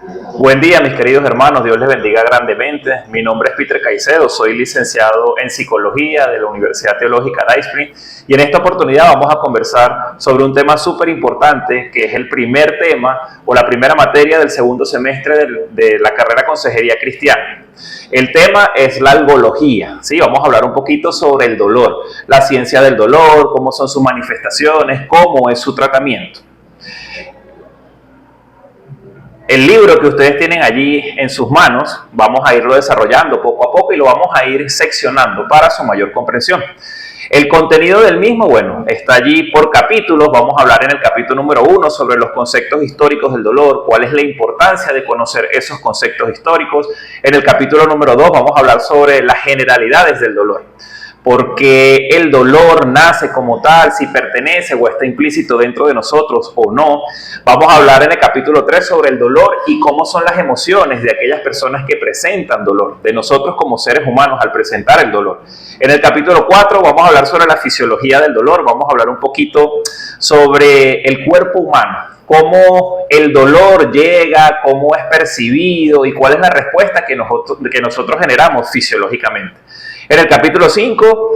Buen día, mis queridos hermanos, Dios les bendiga grandemente. Mi nombre es Peter Caicedo, soy licenciado en Psicología de la Universidad Teológica Dayspring y en esta oportunidad vamos a conversar sobre un tema súper importante que es el primer tema o la primera materia del segundo semestre de la carrera Consejería Cristiana. El tema es la algología, ¿sí? Vamos a hablar un poquito sobre el dolor, la ciencia del dolor, cómo son sus manifestaciones, cómo es su tratamiento. El libro que ustedes tienen allí en sus manos, vamos a irlo desarrollando poco a poco y lo vamos a ir seccionando para su mayor comprensión. El contenido del mismo, bueno, está allí por capítulos. Vamos a hablar en el capítulo número 1 sobre los conceptos históricos del dolor, cuál es la importancia de conocer esos conceptos históricos. En el capítulo número 2 vamos a hablar sobre las generalidades del dolor. Porque el dolor nace como tal, si pertenece o está implícito dentro de nosotros o no. Vamos a hablar en el capítulo 3 sobre el dolor y cómo son las emociones de aquellas personas que presentan dolor, de nosotros como seres humanos al presentar el dolor. En el capítulo 4 vamos a hablar sobre la fisiología del dolor, vamos a hablar un poquito sobre el cuerpo humano, cómo el dolor llega, cómo es percibido y cuál es la respuesta que nosotros generamos fisiológicamente. En el capítulo 5,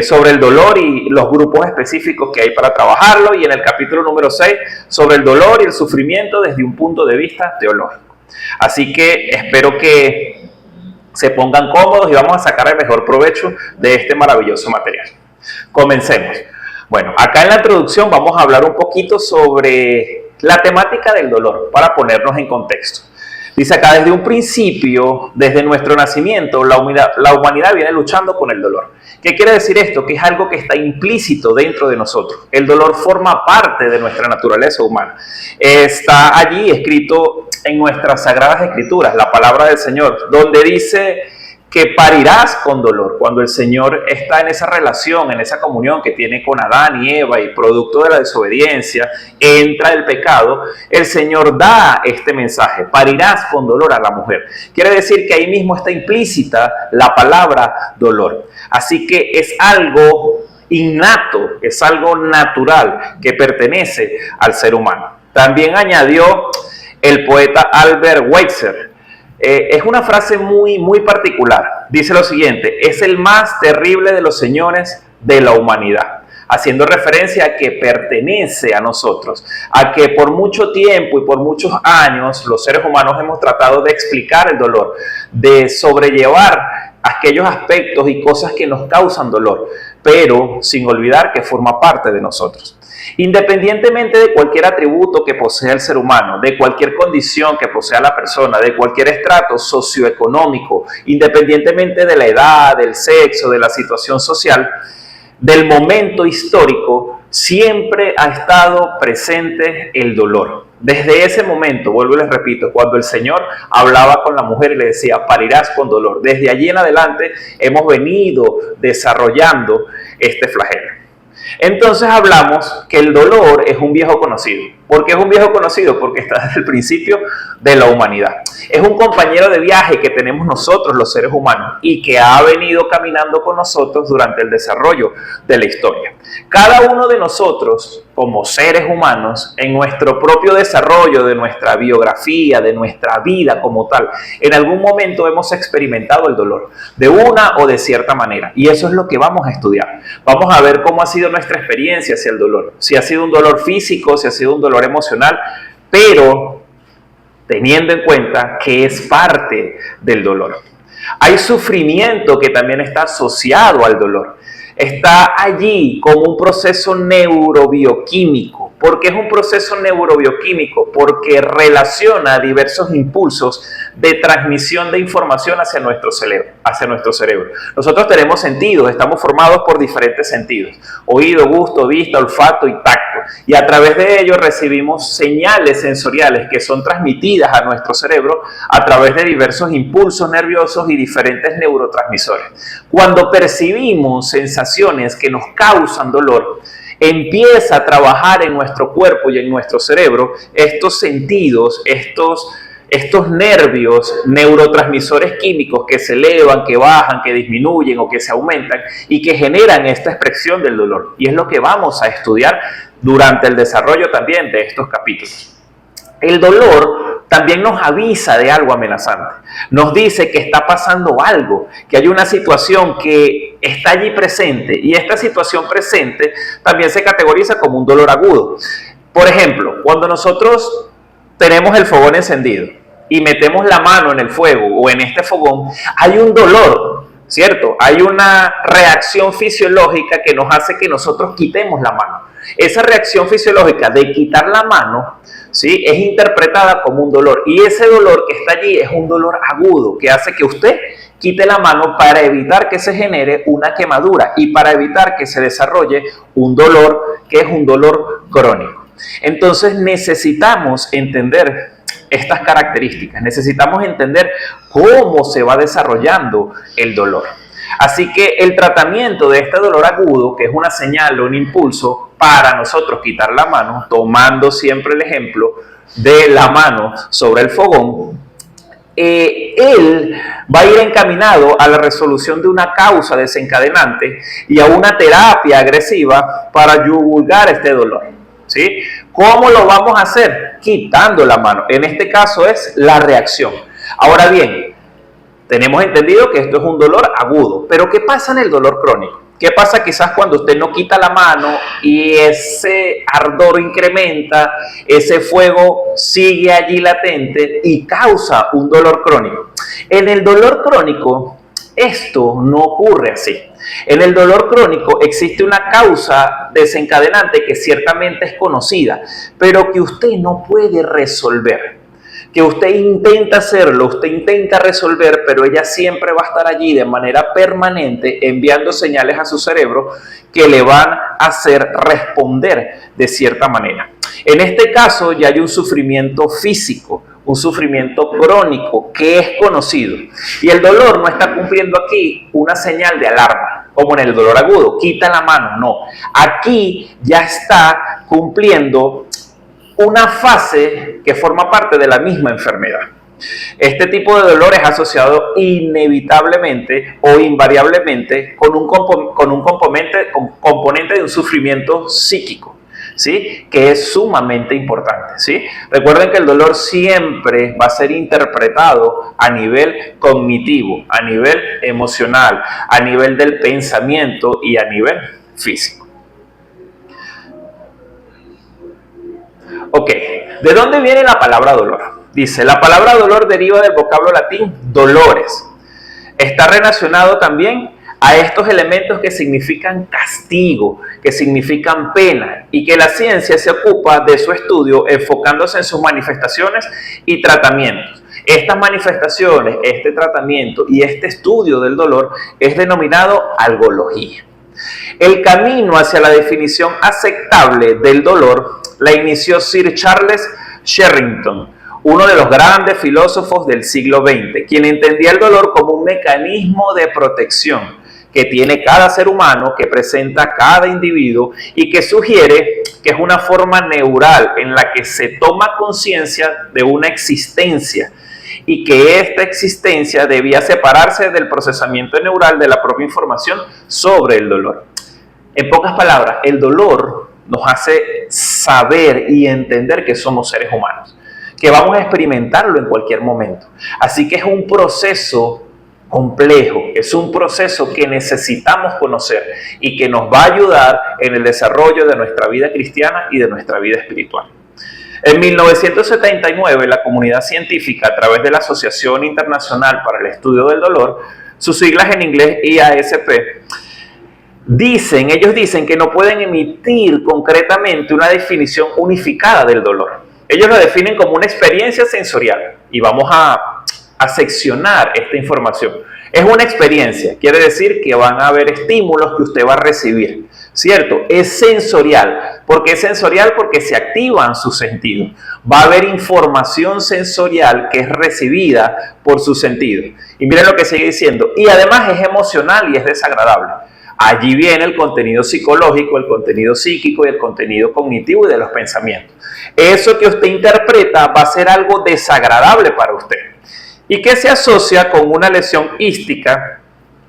sobre el dolor y los grupos específicos que hay para trabajarlo. Y en el capítulo número 6, sobre el dolor y el sufrimiento desde un punto de vista teológico. Así que espero que se pongan cómodos y vamos a sacar el mejor provecho de este maravilloso material. Comencemos. Bueno, acá en la introducción vamos a hablar un poquito sobre la temática del dolor para ponernos en contexto. Dice acá, desde un principio, desde nuestro nacimiento, la humanidad viene luchando con el dolor. ¿Qué quiere decir esto? Que es algo que está implícito dentro de nosotros. El dolor forma parte de nuestra naturaleza humana. Está allí escrito en nuestras sagradas escrituras, la palabra del Señor, donde dice que parirás con dolor. Cuando el Señor está en esa relación, en esa comunión que tiene con Adán y Eva y producto de la desobediencia, entra el pecado, el Señor da este mensaje, parirás con dolor a la mujer. Quiere decir que ahí mismo está implícita la palabra dolor. Así que es algo innato, es algo natural que pertenece al ser humano. También añadió el poeta Albert Schweitzer. Es una frase muy particular. Dice lo siguiente: es el más terrible de los señores de la humanidad, haciendo referencia a que pertenece a nosotros, a que por mucho tiempo y por muchos años los seres humanos hemos tratado de explicar el dolor, de sobrellevar aquellos aspectos y cosas que nos causan dolor, pero sin olvidar que forma parte de nosotros. Independientemente de cualquier atributo que posea el ser humano, de cualquier condición que posea la persona, de cualquier estrato socioeconómico, independientemente de la edad, del sexo, de la situación social, del momento histórico, siempre ha estado presente el dolor. Desde ese momento, vuelvo y les repito, cuando el Señor hablaba con la mujer y le decía, parirás con dolor, desde allí en adelante hemos venido desarrollando este flagelo. Entonces hablamos que el dolor es un viejo conocido. ¿Por qué es un viejo conocido? Porque está desde el principio de la humanidad. Es un compañero de viaje que tenemos nosotros los seres humanos y que ha venido caminando con nosotros durante el desarrollo de la historia. Cada uno de nosotros, como seres humanos, en nuestro propio desarrollo de nuestra biografía, de nuestra vida como tal, en algún momento hemos experimentado el dolor, de una o de cierta manera. Y eso es lo que vamos a estudiar. Vamos a ver cómo ha sido nuestra experiencia hacia el dolor. Si ha sido un dolor físico, si ha sido un dolor emocional, pero teniendo en cuenta que es parte del dolor. Hay sufrimiento que también está asociado al dolor. Está allí como un proceso neurobioquímico. ¿Por qué es un proceso neurobioquímico? Porque relaciona diversos impulsos de transmisión de información hacia nuestro cerebro. Nosotros tenemos sentidos, estamos formados por diferentes sentidos: oído, gusto, vista, olfato y tacto. Y a través de ello recibimos señales sensoriales que son transmitidas a nuestro cerebro a través de diversos impulsos nerviosos y diferentes neurotransmisores. Cuando percibimos sensaciones que nos causan dolor, empieza a trabajar en nuestro cuerpo y en nuestro cerebro estos sentidos, estos nervios, neurotransmisores químicos que se elevan, que bajan, que disminuyen o que se aumentan y que generan esta expresión del dolor. Y es lo que vamos a estudiar durante el desarrollo también de estos capítulos. El dolor también nos avisa de algo amenazante. Nos dice que está pasando algo, que hay una situación que está allí presente, y esta situación presente también se categoriza como un dolor agudo. Por ejemplo, cuando nosotros tenemos el fogón encendido y metemos la mano en el fuego o en este fogón, hay un dolor, ¿cierto? Hay una reacción fisiológica que nos hace que nosotros quitemos la mano. Esa reacción fisiológica de quitar la mano, ¿sí?, es interpretada como un dolor, y ese dolor que está allí es un dolor agudo que hace que usted quite la mano para evitar que se genere una quemadura y para evitar que se desarrolle un dolor que es un dolor crónico. Entonces necesitamos entender estas características, necesitamos entender cómo se va desarrollando el dolor. Así que el tratamiento de este dolor agudo, que es una señal o un impulso para nosotros quitar la mano, tomando siempre el ejemplo de la mano sobre el fogón, él va a ir encaminado a la resolución de una causa desencadenante y a una terapia agresiva para yugular este dolor, ¿sí? ¿Cómo lo vamos a hacer? Quitando la mano. En este caso es la reacción. Ahora bien, tenemos entendido que esto es un dolor agudo, pero ¿qué pasa en el dolor crónico? ¿Qué pasa quizás cuando usted no quita la mano y ese ardor incrementa, ese fuego sigue allí latente y causa un dolor crónico? En el dolor crónico esto no ocurre así. En el dolor crónico existe una causa desencadenante que ciertamente es conocida, pero que usted no puede resolver. Que usted intenta hacerlo, usted intenta resolver, pero ella siempre va a estar allí de manera permanente enviando señales a su cerebro que le van a hacer responder de cierta manera. En este caso ya hay un sufrimiento físico, un sufrimiento crónico que es conocido. Y el dolor no está cumpliendo aquí una señal de alarma, como en el dolor agudo, quita la mano, no. Aquí ya está cumpliendo una fase que forma parte de la misma enfermedad. Este tipo de dolor es asociado inevitablemente o invariablemente con un componente de un sufrimiento psíquico, ¿sí?, que es sumamente importante, ¿sí? Recuerden que el dolor siempre va a ser interpretado a nivel cognitivo, a nivel emocional, a nivel del pensamiento y a nivel físico. Ok, ¿de dónde viene la palabra dolor? Dice, la palabra dolor deriva del vocablo latín dolores. Está relacionado también a estos elementos que significan castigo, que significan pena, y que la ciencia se ocupa de su estudio enfocándose en sus manifestaciones y tratamientos. Estas manifestaciones, este tratamiento y este estudio del dolor es denominado algología. El camino hacia la definición aceptable del dolor la inició Sir Charles Sherrington, uno de los grandes filósofos del siglo XX, quien entendía el dolor como un mecanismo de protección que tiene cada ser humano, que presenta cada individuo y que sugiere que es una forma neural en la que se toma conciencia de una existencia y que esta existencia debía separarse del procesamiento neural de la propia información sobre el dolor. En pocas palabras, el dolor nos hace saber y entender que somos seres humanos, que vamos a experimentarlo en cualquier momento. Así que es un proceso complejo, es un proceso que necesitamos conocer y que nos va a ayudar en el desarrollo de nuestra vida cristiana y de nuestra vida espiritual. En 1979, la comunidad científica, a través de la Asociación Internacional para el Estudio del Dolor, sus siglas en inglés IASP, ellos dicen que no pueden emitir concretamente una definición unificada del dolor. Ellos lo definen como una experiencia sensorial y vamos a seccionar esta información. Es una experiencia, quiere decir que van a haber estímulos que usted va a recibir, ¿cierto? Es sensorial. ¿Por qué es sensorial? Porque se activan sus sentidos. Va a haber información sensorial que es recibida por sus sentidos. Y miren lo que sigue diciendo. Y además es emocional y es desagradable. Allí viene el contenido psicológico, el contenido psíquico y el contenido cognitivo y de los pensamientos. Eso que usted interpreta va a ser algo desagradable para usted y que se asocia con una lesión ística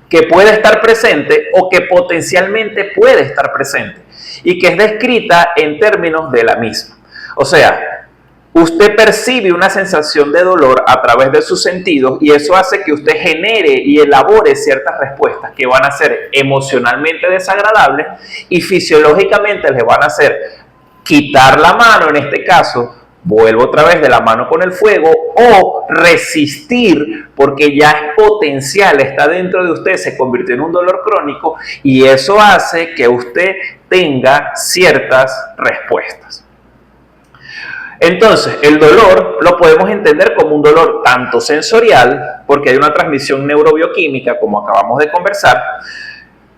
que puede estar presente o que potencialmente puede estar presente y que es descrita en términos de la misma. O sea, usted percibe una sensación de dolor a través de sus sentidos y eso hace que usted genere y elabore ciertas respuestas que van a ser emocionalmente desagradables y fisiológicamente les van a hacer quitar la mano, en este caso, vuelvo otra vez de la mano con el fuego, o resistir porque ya es potencial, está dentro de usted, se convirtió en un dolor crónico y eso hace que usted tenga ciertas respuestas. Entonces, el dolor lo podemos entender como un dolor tanto sensorial, porque hay una transmisión neurobioquímica, como acabamos de conversar,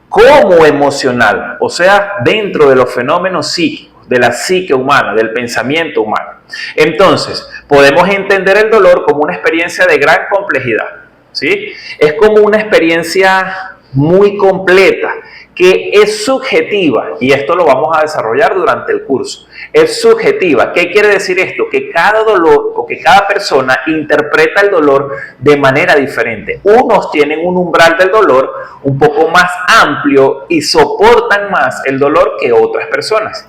como emocional, o sea, dentro de los fenómenos psíquicos, de la psique humana, del pensamiento humano. Entonces, podemos entender el dolor como una experiencia de gran complejidad, ¿sí? Es como una experiencia muy completa, que es subjetiva, y esto lo vamos a desarrollar durante el curso. Es subjetiva. ¿Qué quiere decir esto? Que cada dolor o que cada persona interpreta el dolor de manera diferente. Unos tienen un umbral del dolor un poco más amplio y soportan más el dolor que otras personas.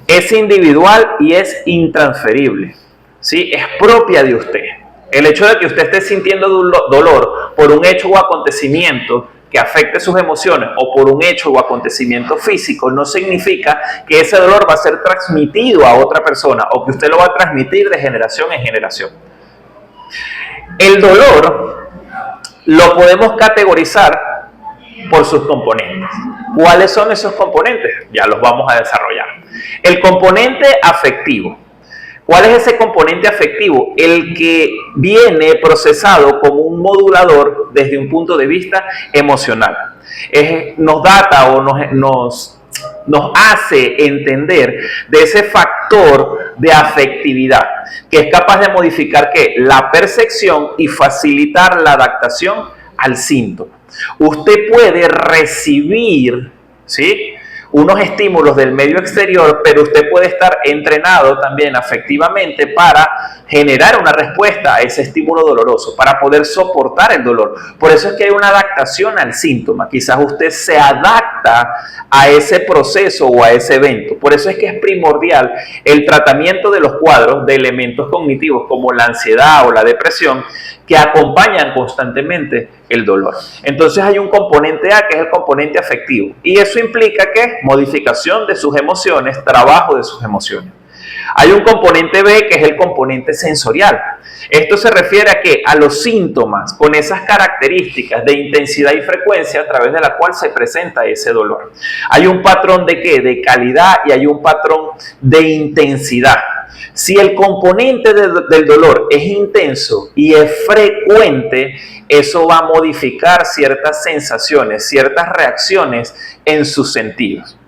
Es individual y es intransferible, ¿sí? Es propia de usted. El hecho de que usted esté sintiendo dolor por un hecho o acontecimiento que afecte sus emociones o por un hecho o acontecimiento físico no significa que ese dolor va a ser transmitido a otra persona o que usted lo va a transmitir de generación en generación. El dolor lo podemos categorizar por sus componentes. ¿Cuáles son esos componentes? Ya los vamos a desarrollar. El componente afectivo. ¿Cuál es ese componente afectivo? El que viene procesado como un modulador desde un punto de vista emocional. Nos data o nos hace entender de ese factor de afectividad que es capaz de modificar ¿qué? La percepción y facilitar la adaptación al síntoma. Usted puede recibir, ¿sí?, unos estímulos del medio exterior, pero usted puede estar entrenado también afectivamente para generar una respuesta a ese estímulo doloroso, para poder soportar el dolor. Por eso es que hay una adaptación al síntoma. Quizás usted se adapta a ese proceso o a ese evento. Por eso es que es primordial el tratamiento de los cuadros de elementos cognitivos como la ansiedad o la depresión que acompañan constantemente el dolor. Entonces hay un componente A que es el componente afectivo y eso implica que modificación de sus emociones, trabajo de sus emociones. Hay un componente B que es el componente sensorial. Esto se refiere a ¿qué? A los síntomas con esas características de intensidad y frecuencia a través de la cual se presenta ese dolor. Hay un patrón de ¿qué? De calidad y hay un patrón de intensidad. Si el componente del dolor es intenso y es frecuente, eso va a modificar ciertas sensaciones, ciertas reacciones en sus sentidos.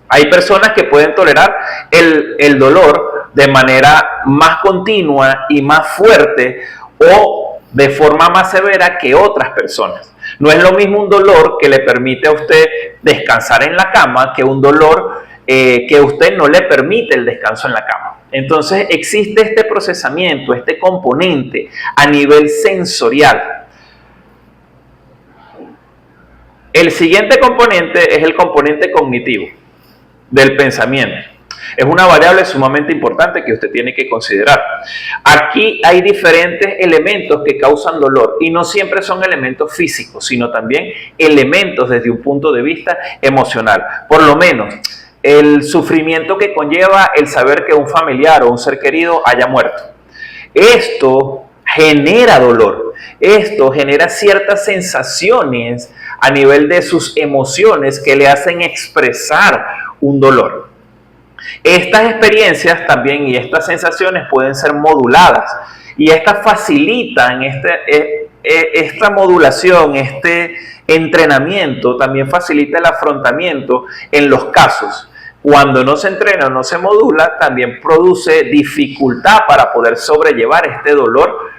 Hay personas que pueden tolerar el dolor de manera más continua y más fuerte o de forma más severa que otras personas. No es lo mismo un dolor que le permite a usted descansar en la cama que un dolor que a usted no le permite el descanso en la cama. Entonces existe este procesamiento, este componente a nivel sensorial. El siguiente componente es el componente cognitivo del pensamiento. Es una variable sumamente importante que usted tiene que considerar. Aquí hay diferentes elementos que causan dolor y no siempre son elementos físicos, sino también elementos desde un punto de vista emocional. Por lo menos el sufrimiento que conlleva el saber que un familiar o un ser querido haya muerto. Esto genera dolor, esto genera ciertas sensaciones a nivel de sus emociones que le hacen expresar un dolor. Estas experiencias también y estas sensaciones pueden ser moduladas y estas facilitan esta modulación, este entrenamiento también facilita el afrontamiento en los casos. Cuando no se entrena o no se modula, también produce dificultad para poder sobrellevar este dolor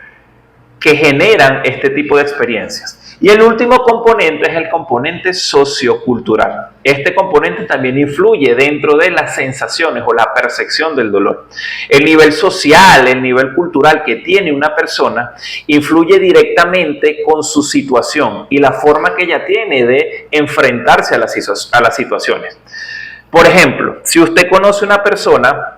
que generan este tipo de experiencias. Y el último componente es el componente sociocultural. Este componente también influye dentro de las sensaciones o la percepción del dolor. El nivel social, el nivel cultural que tiene una persona influye directamente con su situación y la forma que ella tiene de enfrentarse a las situaciones. Por ejemplo, si usted conoce una persona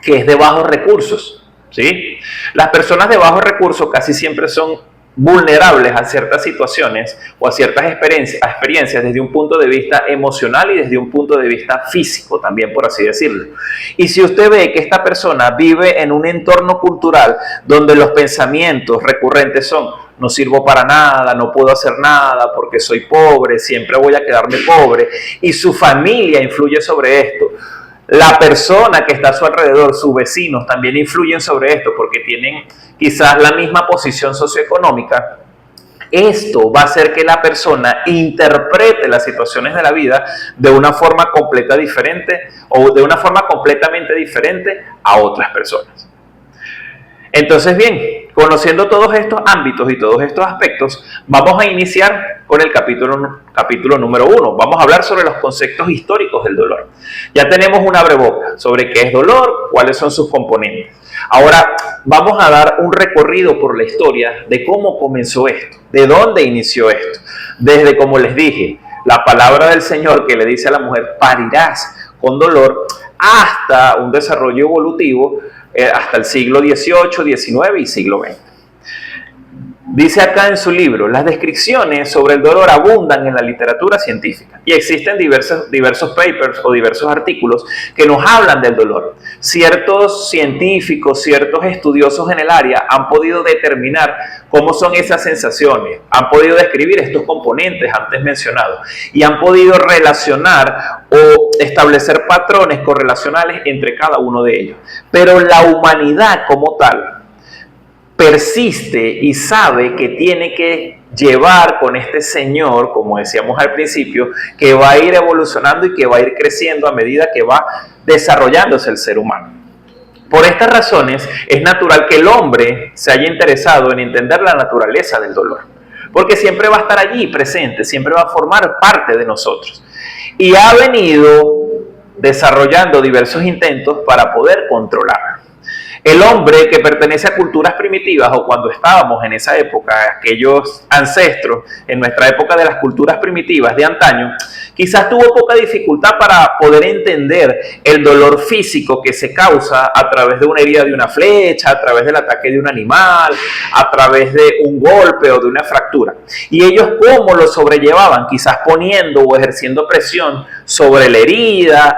que es de bajos recursos, ¿sí? Las personas de bajos recursos casi siempre son vulnerables a ciertas situaciones o a ciertas experiencias desde un punto de vista emocional y desde un punto de vista físico también, por así decirlo. Y si usted ve que esta persona vive en un entorno cultural donde los pensamientos recurrentes son: no sirvo para nada, no puedo hacer nada porque soy pobre, siempre voy a quedarme pobre, y su familia influye sobre esto, la persona que está a su alrededor, sus vecinos, también influyen sobre esto porque tienen quizás la misma posición socioeconómica, esto va a hacer que la persona interprete las situaciones de la vida de una forma completa diferente o de una forma completamente diferente a otras personas. Entonces, bien, conociendo todos estos ámbitos y todos estos aspectos, vamos a iniciar con el capítulo número 1. Vamos a hablar sobre los conceptos históricos del dolor. Ya tenemos un abreboca sobre qué es dolor, cuáles son sus componentes. Ahora vamos a dar un recorrido por la historia de cómo comenzó esto, de dónde inició esto. Desde, como les dije, la palabra del Señor que le dice a la mujer: parirás con dolor, hasta un desarrollo evolutivo hasta el siglo XVIII, XIX y siglo XX. Dice acá en su libro: las descripciones sobre el dolor abundan en la literatura científica y existen diversos papers o diversos artículos que nos hablan del dolor. Ciertos científicos, ciertos estudiosos en el área han podido determinar cómo son esas sensaciones, han podido describir estos componentes antes mencionados y han podido relacionar o establecer patrones correlacionales entre cada uno de ellos. Pero la humanidad como tal persiste y sabe que tiene que llevar con este Señor, como decíamos al principio, que va a ir evolucionando y que va a ir creciendo a medida que va desarrollándose el ser humano. Por estas razones es natural que el hombre se haya interesado en entender la naturaleza del dolor, porque siempre va a estar allí presente, siempre va a formar parte de nosotros. Y ha venido desarrollando diversos intentos para poder controlarlo. El hombre que pertenece a culturas primitivas, o cuando estábamos en esa época, aquellos ancestros, en nuestra época de las culturas primitivas de antaño, quizás tuvo poca dificultad para poder entender el dolor físico que se causa a través de una herida de una flecha, a través del ataque de un animal, a través de un golpe o de una fractura. Y ellos cómo lo sobrellevaban, quizás poniendo o ejerciendo presión sobre la herida,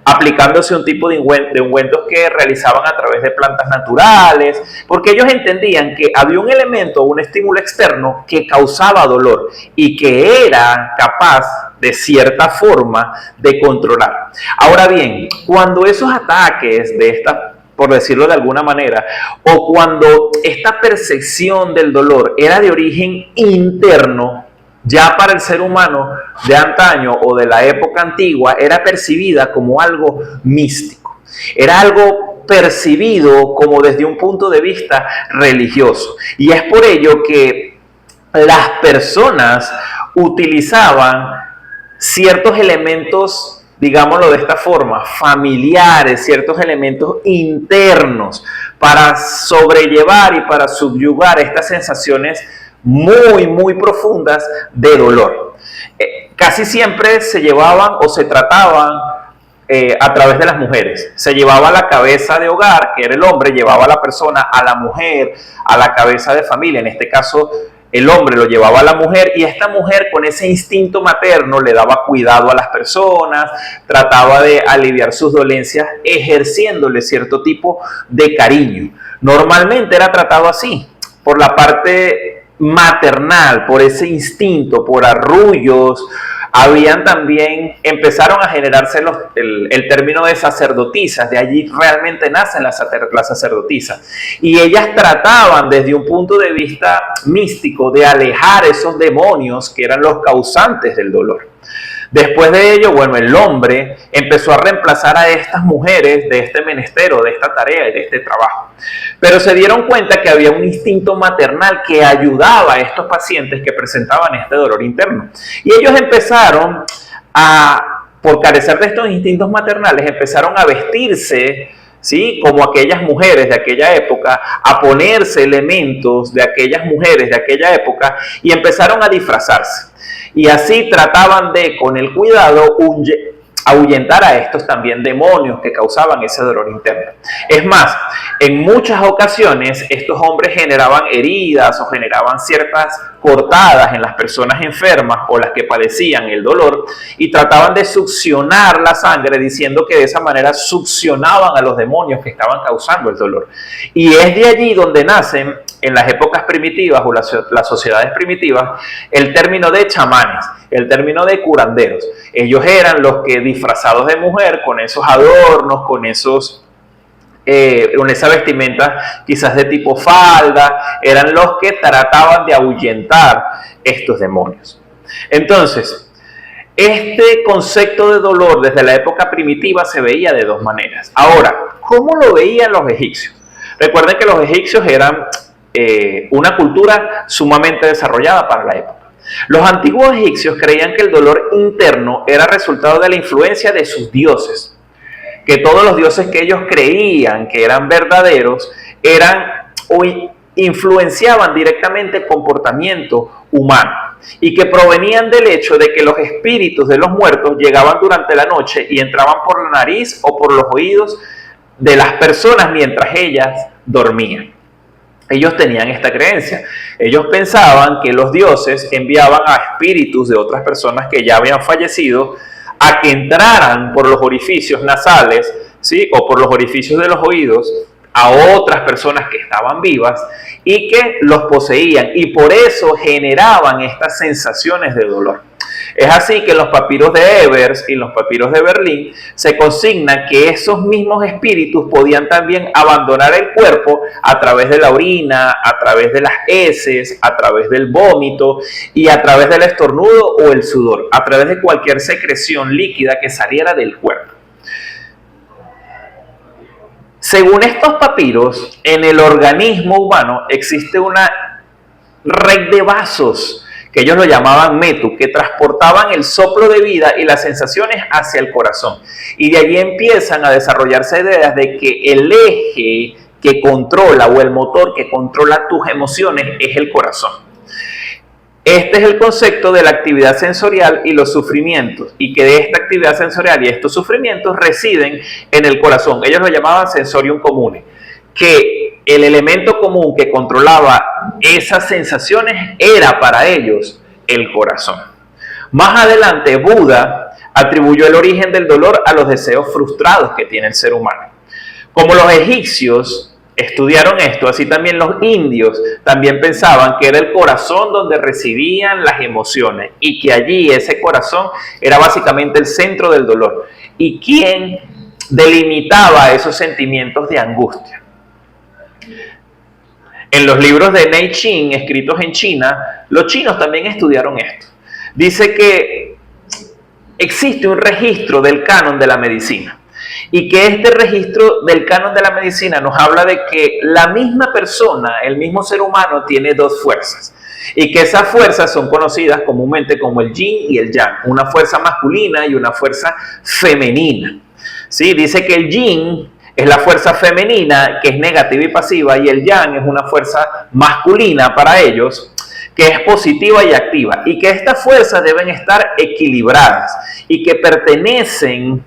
aplicándose un tipo de ungüentos que realizaban a través de plantas naturales, porque ellos entendían que había un elemento, un estímulo externo que causaba dolor y que era capaz de cierta forma de controlar. Ahora bien, cuando esos ataques de esta, por decirlo de alguna manera, o cuando esta percepción del dolor era de origen interno, ya para el ser humano de antaño o de la época antigua era percibida como algo místico. Era algo percibido como desde un punto de vista religioso. Y es por ello que las personas utilizaban ciertos elementos, digámoslo de esta forma, familiares, ciertos elementos internos para sobrellevar y para subyugar estas sensaciones muy profundas de dolor. Casi siempre se llevaban o se trataban a través de las mujeres. Se llevaba la cabeza de hogar, que era el hombre, llevaba a la persona, a la mujer, a la cabeza de familia. En este caso, el hombre lo llevaba a la mujer y esta mujer con ese instinto materno le daba cuidado a las personas, trataba de aliviar sus dolencias ejerciéndole cierto tipo de cariño. Normalmente era tratado así, por la parte maternal, por ese instinto, por arrullos. Habían también, empezaron a generarse el término de sacerdotisas, de allí realmente nacen las sacerdotisas. Y ellas trataban desde un punto de vista místico de alejar esos demonios que eran los causantes del dolor. Después de ello, bueno, el hombre empezó a reemplazar a estas mujeres de este menestero, de esta tarea y de este trabajo. Pero se dieron cuenta que había un instinto maternal que ayudaba a estos pacientes que presentaban este dolor interno. Y ellos empezaron por carecer de estos instintos maternales, empezaron a vestirse, ¿sí?, como aquellas mujeres de aquella época, a ponerse elementos de aquellas mujeres de aquella época y empezaron a disfrazarse. Y así trataban de, con el cuidado, ahuyentar a estos también demonios que causaban ese dolor interno. Es más, en muchas ocasiones estos hombres generaban heridas o generaban ciertas cortadas en las personas enfermas o las que padecían el dolor y trataban de succionar la sangre diciendo que de esa manera succionaban a los demonios que estaban causando el dolor. Y es de allí donde nacen en las épocas primitivas o las sociedades primitivas el término de chamanes, el término de curanderos. Ellos eran los que disfrazados de mujer, con esos adornos, con esa vestimenta quizás de tipo falda, eran los que trataban de ahuyentar estos demonios. Entonces, este concepto de dolor desde la época primitiva se veía de dos maneras. Ahora, ¿cómo lo veían los egipcios? Recuerden que los egipcios eran una cultura sumamente desarrollada para la época. Los antiguos egipcios creían que el dolor interno era resultado de la influencia de sus dioses, que todos los dioses que ellos creían que eran verdaderos eran o influenciaban directamente el comportamiento humano y que provenían del hecho de que los espíritus de los muertos llegaban durante la noche y entraban por la nariz o por los oídos de las personas mientras ellas dormían. Ellos tenían esta creencia. Ellos pensaban que los dioses enviaban a espíritus de otras personas que ya habían fallecido a que entraran por los orificios nasales, ¿sí?, o por los orificios de los oídos a otras personas que estaban vivas y que los poseían y por eso generaban estas sensaciones de dolor. Es así que en los papiros de Ebers y en los papiros de Berlín se consigna que esos mismos espíritus podían también abandonar el cuerpo a través de la orina, a través de las heces, a través del vómito y a través del estornudo o el sudor, a través de cualquier secreción líquida que saliera del cuerpo. Según estos papiros, en el organismo humano existe una red de vasos que ellos lo llamaban metu, que transportaban el soplo de vida y las sensaciones hacia el corazón. Y de allí empiezan a desarrollarse ideas de que el eje que controla o el motor que controla tus emociones es el corazón. Este es el concepto de la actividad sensorial y los sufrimientos, y que de esta actividad sensorial y estos sufrimientos residen en el corazón. Ellos lo llamaban sensorium comune, que el elemento común que controlaba esas sensaciones era para ellos el corazón. Más adelante, Buda atribuyó el origen del dolor a los deseos frustrados que tiene el ser humano. Como los egipcios estudiaron esto, así también los indios también pensaban que era el corazón donde residían las emociones y que allí ese corazón era básicamente el centro del dolor y quien delimitaba esos sentimientos de angustia. En los libros de Nei Qing, escritos en China, los chinos también estudiaron esto. Dice que existe un registro del canon de la medicina y que este registro del canon de la medicina nos habla de que la misma persona, el mismo ser humano, tiene dos fuerzas y que esas fuerzas son conocidas comúnmente como el yin y el yang, una fuerza masculina y una fuerza femenina. ¿Sí? Dice que el yin es la fuerza femenina, que es negativa y pasiva, y el yang es una fuerza masculina para ellos, que es positiva y activa, y que estas fuerzas deben estar equilibradas y que pertenecen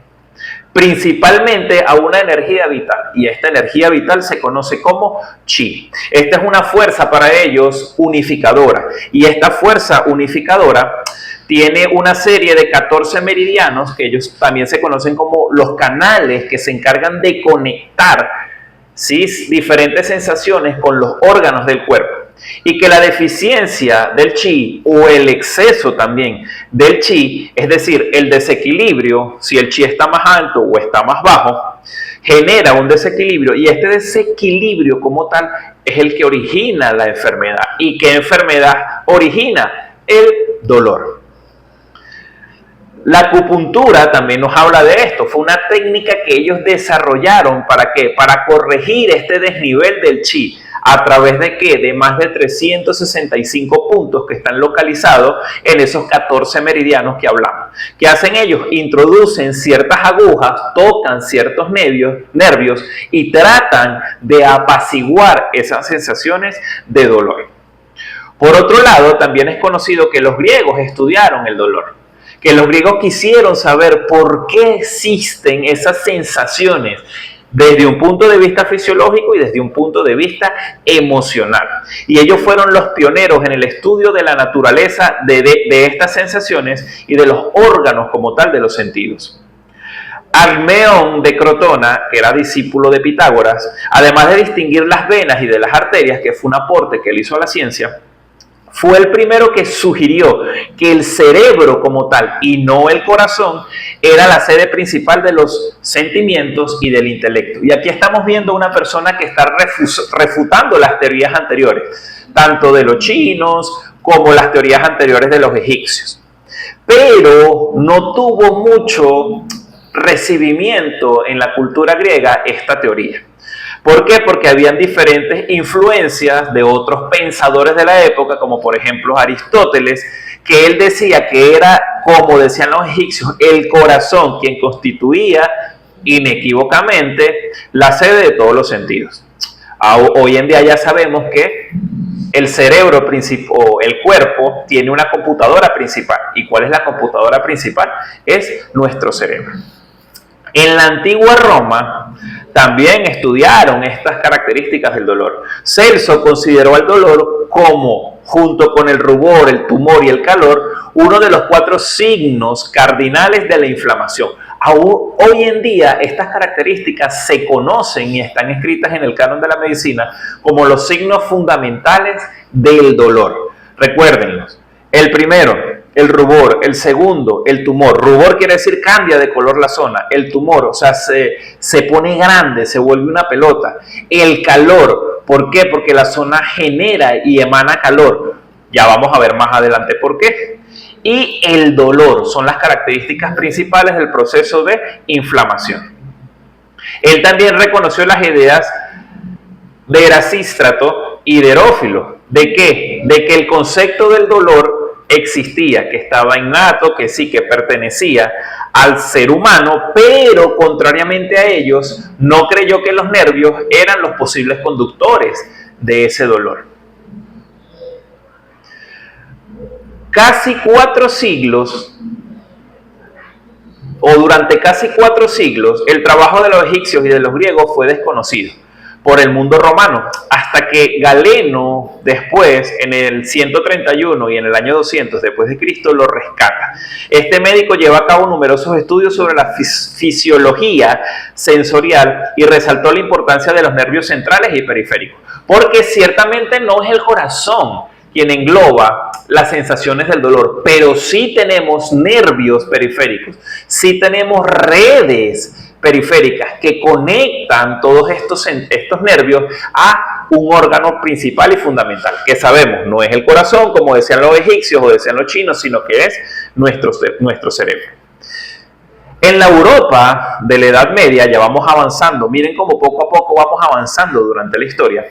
principalmente a una energía vital, y esta energía vital se conoce como chi. Esta es una fuerza para ellos unificadora, y esta fuerza unificadora tiene una serie de 14 meridianos que ellos también se conocen como los canales que se encargan de conectar, ¿sí?, diferentes sensaciones con los órganos del cuerpo. Y que la deficiencia del chi o el exceso también del chi, es decir, el desequilibrio, si el chi está más alto o está más bajo, genera un desequilibrio y este desequilibrio como tal es el que origina la enfermedad. ¿Y qué enfermedad origina? El dolor. La acupuntura también nos habla de esto. Fue una técnica que ellos desarrollaron ¿para qué? Para corregir este desnivel del chi. ¿A través de qué? De más de 365 puntos que están localizados en esos 14 meridianos que hablamos. ¿Qué hacen ellos? Introducen ciertas agujas, tocan ciertos nervios y tratan de apaciguar esas sensaciones de dolor. Por otro lado, también es conocido que los griegos estudiaron el dolor, que los griegos quisieron saber por qué existen esas sensaciones desde un punto de vista fisiológico y desde un punto de vista emocional. Y ellos fueron los pioneros en el estudio de la naturaleza de estas sensaciones y de los órganos como tal de los sentidos. Alcmeón de Crotona, que era discípulo de Pitágoras, además de distinguir las venas y de las arterias, que fue un aporte que él hizo a la ciencia, fue el primero que sugirió que el cerebro como tal y no el corazón era la sede principal de los sentimientos y del intelecto. Y aquí estamos viendo una persona que está refutando las teorías anteriores, tanto de los chinos como las teorías anteriores de los egipcios. Pero no tuvo mucho recibimiento en la cultura griega esta teoría. ¿Por qué? Porque habían diferentes influencias de otros pensadores de la época, como por ejemplo Aristóteles, que él decía que era, como decían los egipcios, el corazón quien constituía inequívocamente la sede de todos los sentidos. Hoy en día ya sabemos que el cerebro o el cuerpo tiene una computadora principal. ¿Y cuál es la computadora principal? Es nuestro cerebro. En la antigua Roma también estudiaron estas características del dolor. Celso consideró al dolor como, junto con el rubor, el tumor y el calor, uno de los 4 signos cardinales de la inflamación. Hoy en día estas características se conocen y están escritas en el canon de la medicina como los signos fundamentales del dolor. Recuérdenlos. El primero, el rubor. El segundo, el tumor. Rubor quiere decir cambia de color la zona. El tumor, o sea, se pone grande, se vuelve una pelota. El calor, ¿por qué? Porque la zona genera y emana calor. Ya vamos a ver más adelante por qué. Y el dolor son las características principales del proceso de inflamación. Él también reconoció las ideas de Erasístrato y de Herófilo. ¿De qué? De que el concepto del dolor existía, que estaba innato, que sí, que pertenecía al ser humano, pero contrariamente a ellos, no creyó que los nervios eran los posibles conductores de ese dolor. Casi 4 siglos, o durante casi 4 siglos, el trabajo de los egipcios y de los griegos fue desconocido por el mundo romano, hasta que Galeno después, en el 131 y en el año 200 después de Cristo, lo rescata. Este médico lleva a cabo numerosos estudios sobre la fisiología sensorial y resaltó la importancia de los nervios centrales y periféricos, porque ciertamente no es el corazón quien engloba las sensaciones del dolor, pero sí tenemos nervios periféricos, sí tenemos redes periféricas que conectan todos estos nervios a un órgano principal y fundamental, que sabemos no es el corazón, como decían los egipcios o decían los chinos, sino que es nuestro cerebro. En la Europa de la Edad Media ya vamos avanzando, miren cómo poco a poco vamos avanzando durante la historia,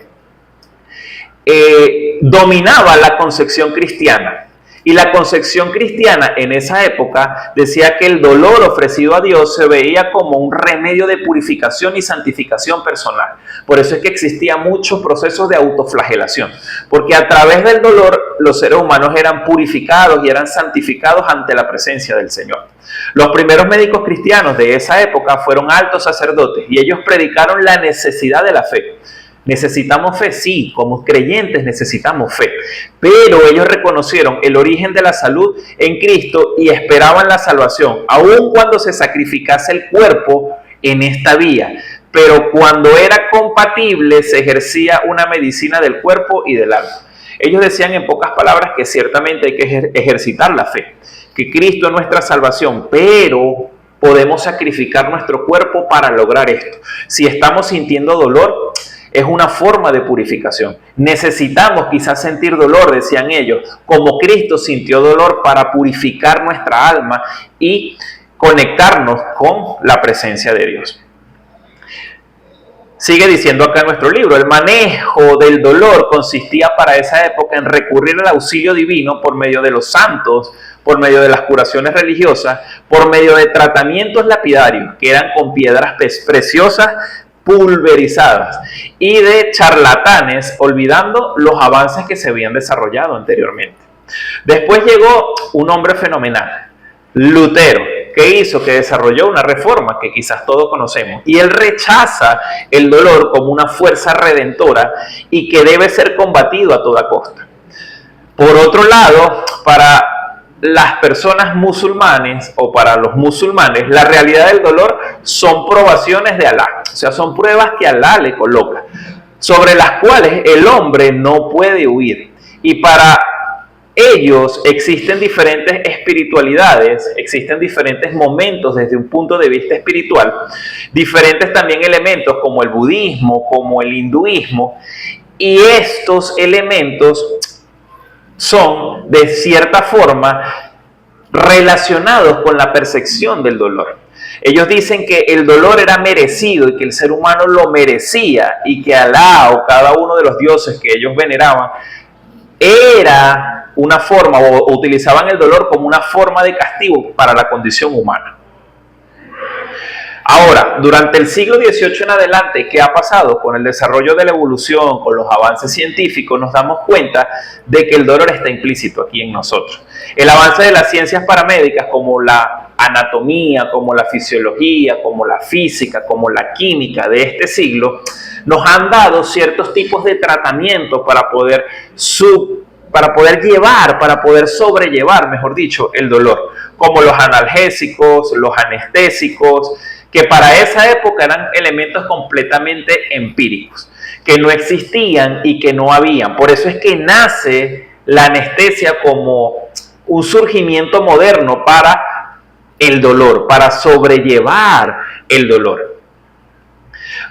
dominaba la concepción cristiana. Y la concepción cristiana en esa época decía que el dolor ofrecido a Dios se veía como un remedio de purificación y santificación personal. Por eso es que existían muchos procesos de autoflagelación, porque a través del dolor los seres humanos eran purificados y eran santificados ante la presencia del Señor. Los primeros médicos cristianos de esa época fueron altos sacerdotes y ellos predicaron la necesidad de la fe. ¿Necesitamos fe? Sí, como creyentes necesitamos fe. Pero ellos reconocieron el origen de la salud en Cristo y esperaban la salvación, aun cuando se sacrificase el cuerpo en esta vía. Pero cuando era compatible, se ejercía una medicina del cuerpo y del alma. Ellos decían en pocas palabras que ciertamente hay que ejercitar la fe, que Cristo es nuestra salvación, pero podemos sacrificar nuestro cuerpo para lograr esto. Si estamos sintiendo dolor, es una forma de purificación. Necesitamos quizás sentir dolor, decían ellos, como Cristo sintió dolor para purificar nuestra alma y conectarnos con la presencia de Dios. Sigue diciendo acá en nuestro libro, el manejo del dolor consistía para esa época en recurrir al auxilio divino por medio de los santos, por medio de las curaciones religiosas, por medio de tratamientos lapidarios, que eran con piedras preciosas, pulverizadas, y de charlatanes, olvidando los avances que se habían desarrollado anteriormente. Después llegó un hombre fenomenal, Lutero, que hizo, que desarrolló una reforma que quizás todos conocemos, y él rechaza el dolor como una fuerza redentora y que debe ser combatido a toda costa. Por otro lado, para las personas musulmanes o para los musulmanes, la realidad del dolor son probaciones de Alá, o sea, son pruebas que Alá le coloca, sobre las cuales el hombre no puede huir. Y para ellos existen diferentes espiritualidades, existen diferentes momentos desde un punto de vista espiritual, diferentes también elementos como el budismo, como el hinduismo, y estos elementos son de cierta forma relacionados con la percepción del dolor. Ellos dicen que el dolor era merecido y que el ser humano lo merecía y que Alá o cada uno de los dioses que ellos veneraban era una forma o utilizaban el dolor como una forma de castigo para la condición humana. Ahora, durante el siglo XVIII en adelante, ¿qué ha pasado? Con el desarrollo de la evolución, con los avances científicos, nos damos cuenta de que el dolor está implícito aquí en nosotros. El avance de las ciencias paramédicas como la anatomía, como la fisiología, como la física, como la química de este siglo, nos han dado ciertos tipos de tratamiento para poder sobrellevar, mejor dicho, el dolor, como los analgésicos, los anestésicos, que para esa época eran elementos completamente empíricos, que no existían y que no habían. Por eso es que nace la anestesia como un surgimiento moderno para el dolor, para sobrellevar el dolor.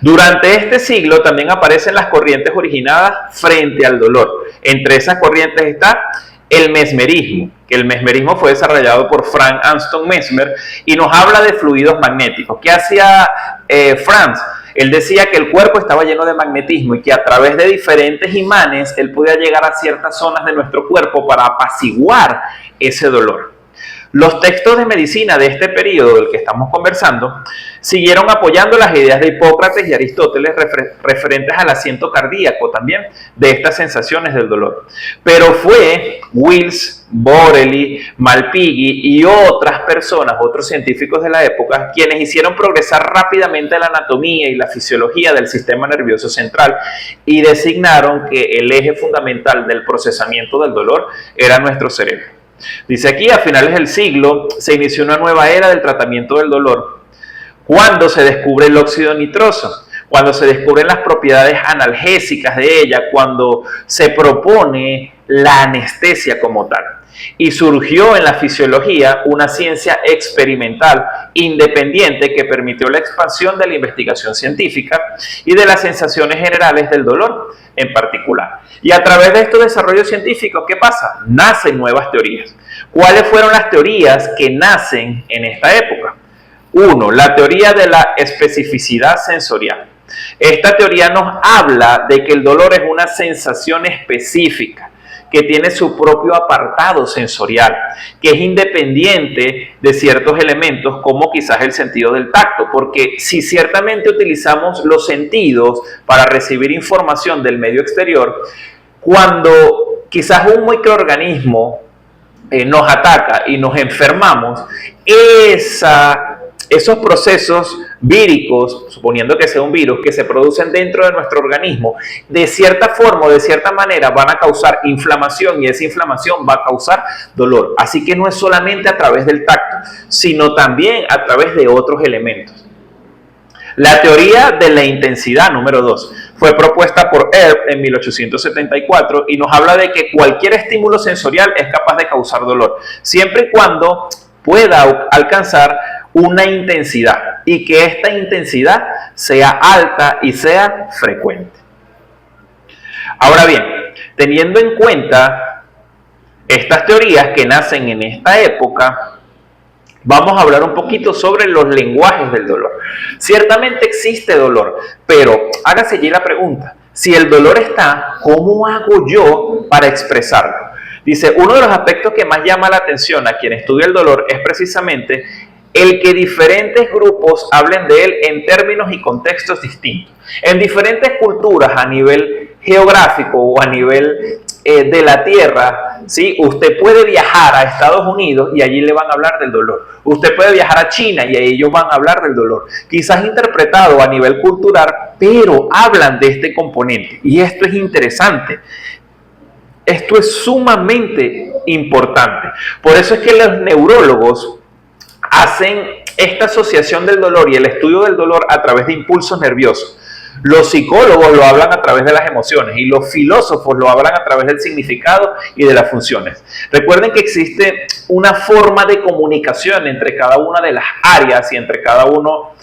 Durante este siglo también aparecen las corrientes originadas frente al dolor. Entre esas corrientes está el mesmerismo, que el mesmerismo fue desarrollado por Frank Anton Mesmer y nos habla de fluidos magnéticos. ¿Qué hacía Franz? Él decía que el cuerpo estaba lleno de magnetismo y que a través de diferentes imanes él podía llegar a ciertas zonas de nuestro cuerpo para apaciguar ese dolor. Los textos de medicina de este periodo del que estamos conversando siguieron apoyando las ideas de Hipócrates y Aristóteles referentes al asiento cardíaco también de estas sensaciones del dolor. Pero fue Wills, Borelli, Malpighi y otras personas, otros científicos de la época, quienes hicieron progresar rápidamente la anatomía y la fisiología del sistema nervioso central y designaron que el eje fundamental del procesamiento del dolor era nuestro cerebro. Dice aquí, a finales del siglo se inició una nueva era del tratamiento del dolor, cuando se descubre el óxido nitroso, cuando se descubren las propiedades analgésicas de ella, cuando se propone la anestesia como tal. Y surgió en la fisiología una ciencia experimental independiente que permitió la expansión de la investigación científica y de las sensaciones generales del dolor en particular. Y a través de estos desarrollos científicos, ¿qué pasa? Nacen nuevas teorías. ¿Cuáles fueron las teorías que nacen en esta época? Uno, la teoría de la especificidad sensorial. Esta teoría nos habla de que el dolor es una sensación específica, que tiene su propio apartado sensorial, que es independiente de ciertos elementos como quizás el sentido del tacto, porque si ciertamente utilizamos los sentidos para recibir información del medio exterior, cuando quizás un microorganismo nos ataca y nos enfermamos, esos procesos víricos, suponiendo que sea un virus, que se producen dentro de nuestro organismo, de cierta forma o de cierta manera van a causar inflamación y esa inflamación va a causar dolor. Así que no es solamente a través del tacto, sino también a través de otros elementos. La teoría de la intensidad número 2 fue propuesta por Erb en 1874 y nos habla de que cualquier estímulo sensorial es capaz de causar dolor, siempre y cuando pueda alcanzar una intensidad y que esta intensidad sea alta y sea frecuente. Ahora bien, teniendo en cuenta estas teorías que nacen en esta época, vamos a hablar un poquito sobre los lenguajes del dolor. Ciertamente existe dolor, pero hágase allí la pregunta, si el dolor está, ¿cómo hago yo para expresarlo? Dice, uno de los aspectos que más llama la atención a quien estudia el dolor es precisamente el que diferentes grupos hablen de él en términos y contextos distintos. En diferentes culturas a nivel geográfico o a nivel de la tierra, ¿sí? Usted puede viajar a Estados Unidos y allí le van a hablar del dolor. Usted puede viajar a China y ellos van a hablar del dolor. Quizás interpretado a nivel cultural, pero hablan de este componente. Y esto es interesante. Esto es sumamente importante. Por eso es que los neurólogos hacen esta asociación del dolor y el estudio del dolor a través de impulsos nerviosos. Los psicólogos lo hablan a través de las emociones y los filósofos lo hablan a través del significado y de las funciones. Recuerden que existe una forma de comunicación entre cada una de las áreas y entre cada uno,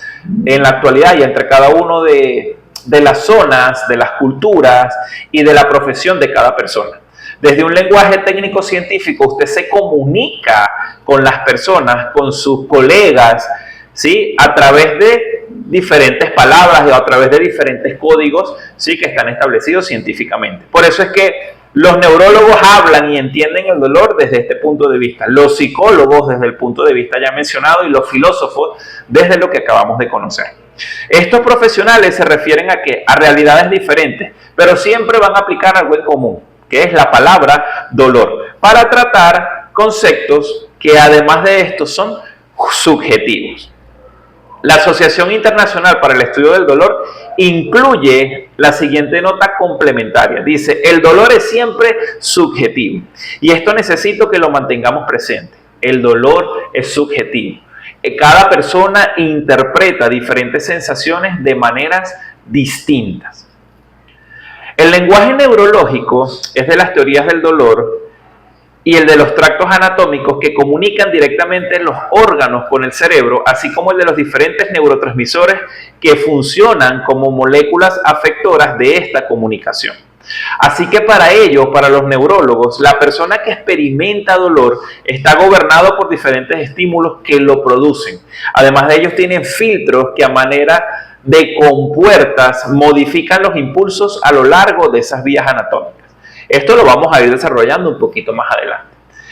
en la actualidad, y entre cada uno de las zonas, de las culturas y de la profesión de cada persona. Desde un lenguaje técnico-científico, usted se comunica con las personas, con sus colegas, ¿sí? A través de diferentes palabras o a través de diferentes códigos, ¿sí? Que están establecidos científicamente. Por eso es que los neurólogos hablan y entienden el dolor desde este punto de vista, los psicólogos desde el punto de vista ya mencionado y los filósofos desde lo que acabamos de conocer. Estos profesionales se refieren a ¿qué? A realidades diferentes, pero siempre van a aplicar algo en común, que es la palabra dolor, para tratar conceptos que además de esto son subjetivos. La Asociación Internacional para el Estudio del Dolor incluye la siguiente nota complementaria. Dice, el dolor es siempre subjetivo. Y esto necesito que lo mantengamos presente. El dolor es subjetivo. Cada persona interpreta diferentes sensaciones de maneras distintas. El lenguaje neurológico es de las teorías del dolor y el de los tractos anatómicos que comunican directamente los órganos con el cerebro, así como el de los diferentes neurotransmisores que funcionan como moléculas afectoras de esta comunicación. Así que para ello, para los neurólogos, la persona que experimenta dolor está gobernado por diferentes estímulos que lo producen. Además de ellos tienen filtros que a manera de compuertas modifican los impulsos a lo largo de esas vías anatómicas. Esto lo vamos a ir desarrollando un poquito más adelante.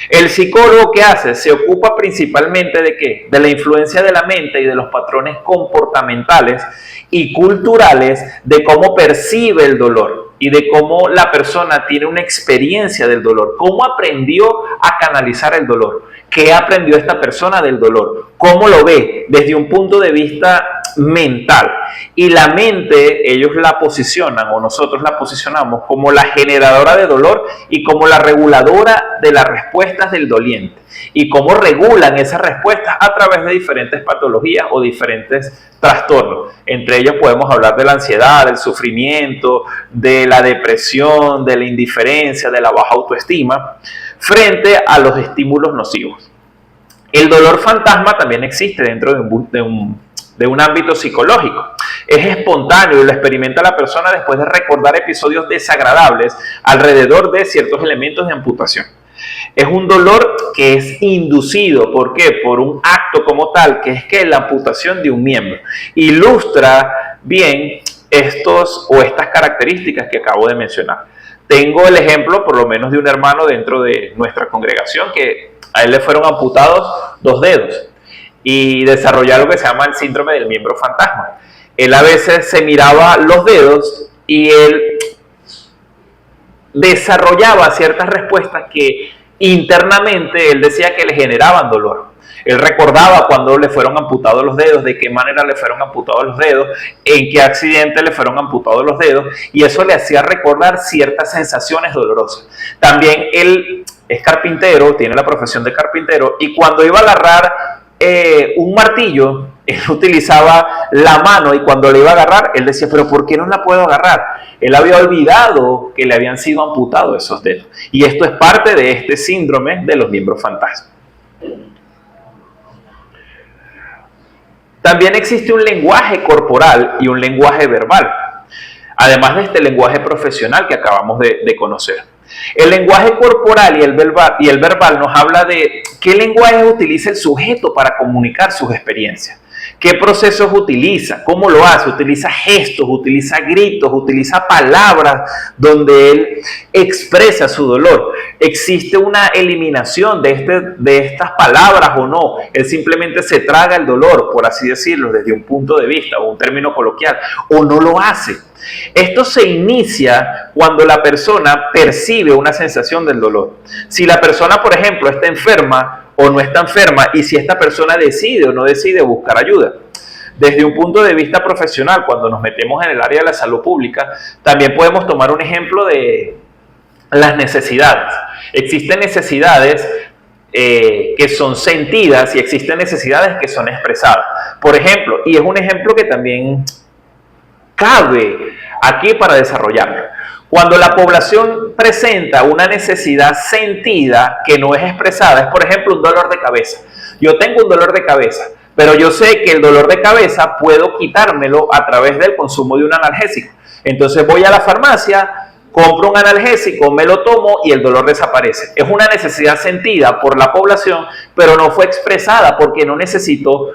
El psicólogo, ¿qué hace? Se ocupa principalmente de ¿qué? De la influencia de la mente y de los patrones comportamentales y culturales de cómo percibe el dolor y de cómo la persona tiene una experiencia del dolor, cómo aprendió a canalizar el dolor, qué aprendió esta persona del dolor, cómo lo ve desde un punto de vista mental. Y la mente, ellos la posicionan, o nosotros la posicionamos, como la generadora de dolor y como la reguladora de las respuestas del doliente. Y cómo regulan esas respuestas a través de diferentes patologías o diferentes trastornos. Entre ellos podemos hablar de la ansiedad, del sufrimiento, de la depresión, de la indiferencia, de la baja autoestima, frente a los estímulos nocivos. El dolor fantasma también existe dentro de un ámbito psicológico. Es espontáneo y lo experimenta la persona después de recordar episodios desagradables alrededor de ciertos elementos de amputación. Es un dolor que es inducido, ¿por qué? Por un acto como tal, que es que la amputación de un miembro. Ilustra bien estas características que acabo de mencionar. Tengo el ejemplo, por lo menos, de un hermano dentro de nuestra congregación que a él le fueron amputados 2 dedos y desarrolló lo que se llama el síndrome del miembro fantasma. Él a veces se miraba los dedos y él desarrollaba ciertas respuestas que internamente él decía que le generaban dolor. Él recordaba cuando le fueron amputados los dedos, de qué manera le fueron amputados los dedos, en qué accidente le fueron amputados los dedos, y eso le hacía recordar ciertas sensaciones dolorosas. También él es carpintero, tiene la profesión de carpintero, y cuando iba a agarrar un martillo, él utilizaba la mano y cuando le iba a agarrar, él decía, pero ¿por qué no la puedo agarrar? Él había olvidado que le habían sido amputados esos dedos. Y esto es parte de este síndrome de los miembros fantasma. También existe un lenguaje corporal y un lenguaje verbal, además de este lenguaje profesional que acabamos de conocer. El lenguaje corporal y el verbal nos habla de qué lenguaje utiliza el sujeto para comunicar sus experiencias. ¿Qué procesos utiliza? ¿Cómo lo hace? Utiliza gestos, utiliza gritos, utiliza palabras donde él expresa su dolor. ¿Existe una eliminación de estas palabras o no? Él simplemente se traga el dolor, por así decirlo, desde un punto de vista o un término coloquial, o no lo hace. Esto se inicia cuando la persona percibe una sensación del dolor. Si la persona, por ejemplo, está enferma o no está enferma, y si esta persona decide o no decide buscar ayuda. Desde un punto de vista profesional, cuando nos metemos en el área de la salud pública, también podemos tomar un ejemplo de las necesidades. Existen necesidades que son sentidas y existen necesidades que son expresadas. Por ejemplo, y es un ejemplo que también cabe aquí para desarrollarlo. Cuando la población presenta una necesidad sentida que no es expresada, es por ejemplo un dolor de cabeza. Yo tengo un dolor de cabeza, pero yo sé que el dolor de cabeza puedo quitármelo a través del consumo de un analgésico. Entonces voy a la farmacia, compro un analgésico, me lo tomo y el dolor desaparece. Es una necesidad sentida por la población, pero no fue expresada porque él no necesitó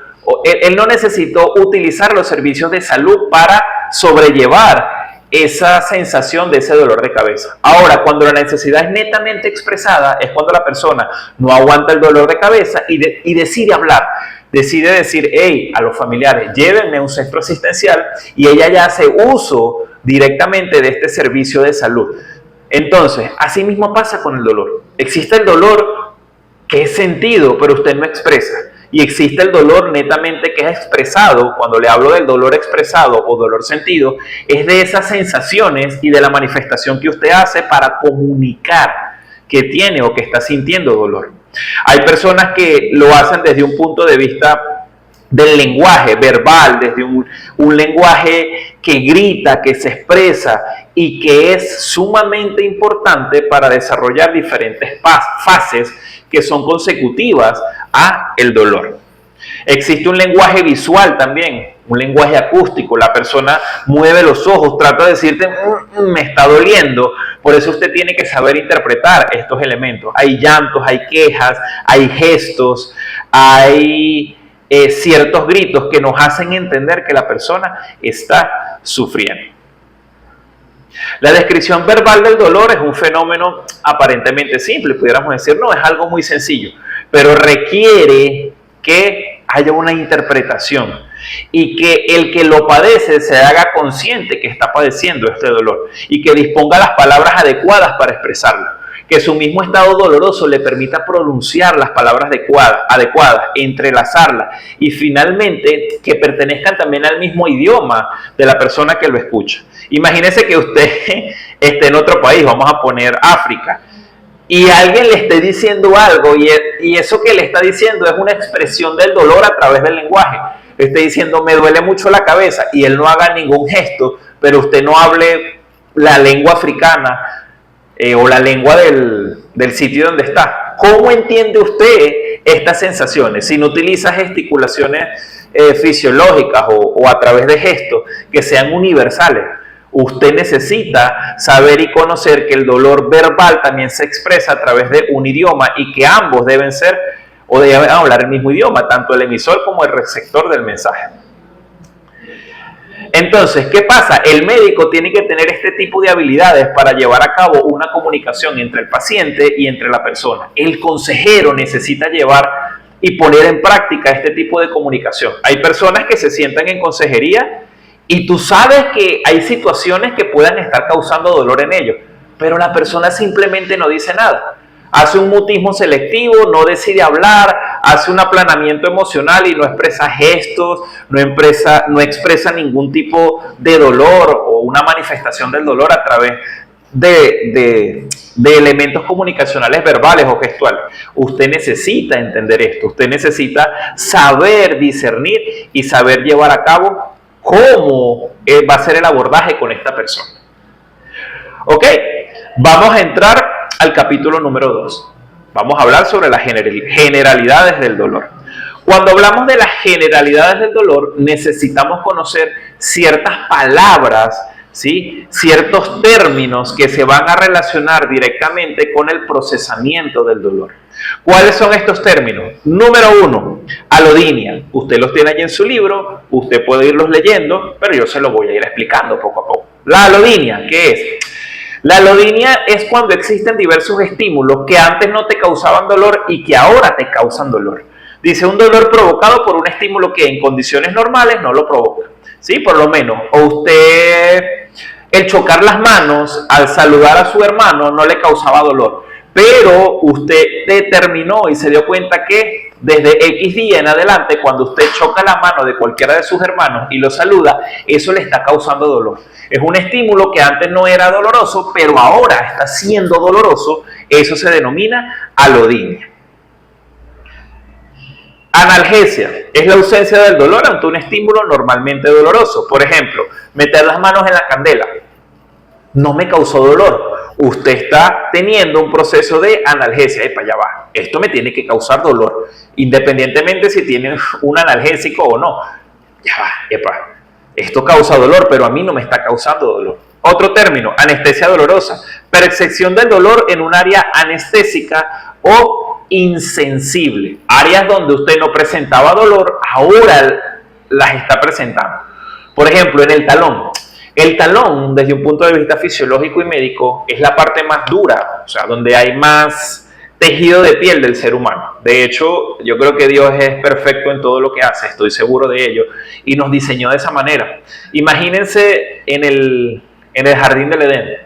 utilizar los servicios de salud para sobrellevar esa sensación de ese dolor de cabeza. Ahora, cuando la necesidad es netamente expresada, es cuando la persona no aguanta el dolor de cabeza y decide hablar. Decide decir, hey, a los familiares, llévenme a un centro asistencial, y ella ya hace uso directamente de este servicio de salud. Entonces, así mismo pasa con el dolor. Existe el dolor que es sentido, pero usted no expresa. Y existe el dolor netamente que es expresado. Cuando le hablo del dolor expresado o dolor sentido, es de esas sensaciones y de la manifestación que usted hace para comunicar que tiene o que está sintiendo dolor. Hay personas que lo hacen desde un punto de vista del lenguaje verbal, desde un lenguaje que grita, que se expresa y que es sumamente importante para desarrollar diferentes fases que son consecutivas a el dolor. Existe un lenguaje visual también, un lenguaje acústico. La persona mueve los ojos, trata de decirte, me está doliendo. Por eso usted tiene que saber interpretar estos elementos. Hay llantos, hay quejas, hay gestos, hay ciertos gritos que nos hacen entender que la persona está sufriendo. La descripción verbal del dolor es un fenómeno aparentemente simple, pudiéramos decir, no, es algo muy sencillo, pero requiere que haya una interpretación y que el que lo padece se haga consciente que está padeciendo este dolor y que disponga las palabras adecuadas para expresarlo, que su mismo estado doloroso le permita pronunciar las palabras adecuadas, entrelazarlas y finalmente que pertenezcan también al mismo idioma de la persona que lo escucha. Imagínese que usted esté en otro país, vamos a poner África, y alguien le esté diciendo algo y eso que le está diciendo es una expresión del dolor a través del lenguaje. Le esté diciendo, me duele mucho la cabeza, y él no haga ningún gesto, pero usted no hable la lengua africana o la lengua del sitio donde está. ¿Cómo entiende usted estas sensaciones si no utiliza gesticulaciones fisiológicas o a través de gestos que sean universales? Usted necesita saber y conocer que el dolor verbal también se expresa a través de un idioma y que ambos deben ser o deben hablar el mismo idioma, tanto el emisor como el receptor del mensaje. Entonces, ¿qué pasa? El médico tiene que tener este tipo de habilidades para llevar a cabo una comunicación entre el paciente y entre la persona. El consejero necesita llevar y poner en práctica este tipo de comunicación. Hay personas que se sientan en consejería y tú sabes que hay situaciones que puedan estar causando dolor en ellos, pero la persona simplemente no dice nada. Hace un mutismo selectivo, no decide hablar, hace un aplanamiento emocional y no expresa gestos, no expresa ningún tipo de dolor o una manifestación del dolor a través de elementos comunicacionales verbales o gestuales. Usted necesita entender esto, usted necesita saber discernir y saber llevar a cabo cómo va a ser el abordaje con esta persona. Ok, vamos a entrar al capítulo número 2. Vamos a hablar sobre las generalidades del dolor. Cuando hablamos de las generalidades del dolor, necesitamos conocer ciertas palabras ¿sí?, ciertos términos que se van a relacionar directamente con el procesamiento del dolor. ¿Cuáles son estos términos? Número 1, alodinia. Usted los tiene allí en su libro, usted puede irlos leyendo, pero yo se los voy a ir explicando poco a poco. La alodinia, ¿qué es? La alodinia es cuando existen diversos estímulos que antes no te causaban dolor y que ahora te causan dolor. Dice, un dolor provocado por un estímulo que en condiciones normales no lo provoca. ¿Sí? Por lo menos, o usted, el chocar las manos al saludar a su hermano no le causaba dolor, pero usted determinó y se dio cuenta que desde X día en adelante, cuando usted choca la mano de cualquiera de sus hermanos y lo saluda, eso le está causando dolor. Es un estímulo que antes no era doloroso, pero ahora está siendo doloroso. Eso se denomina alodinia. Analgesia es la ausencia del dolor ante un estímulo normalmente doloroso. Por ejemplo, meter las manos en la candela no me causó dolor. Usted está teniendo un proceso de analgesia. Epa, ya va. Esto me tiene que causar dolor, independientemente si tiene un analgésico o no. Ya va, epa. Esto causa dolor, pero a mí no me está causando dolor. Otro término, anestesia dolorosa. Percepción del dolor en un área anestésica o insensible. Áreas donde usted no presentaba dolor, ahora las está presentando. Por ejemplo, en el talón. El talón, desde un punto de vista fisiológico y médico, es la parte más dura, o sea, donde hay más tejido de piel del ser humano. De hecho, yo creo que Dios es perfecto en todo lo que hace, estoy seguro de ello, y nos diseñó de esa manera. Imagínense en el jardín del Edén,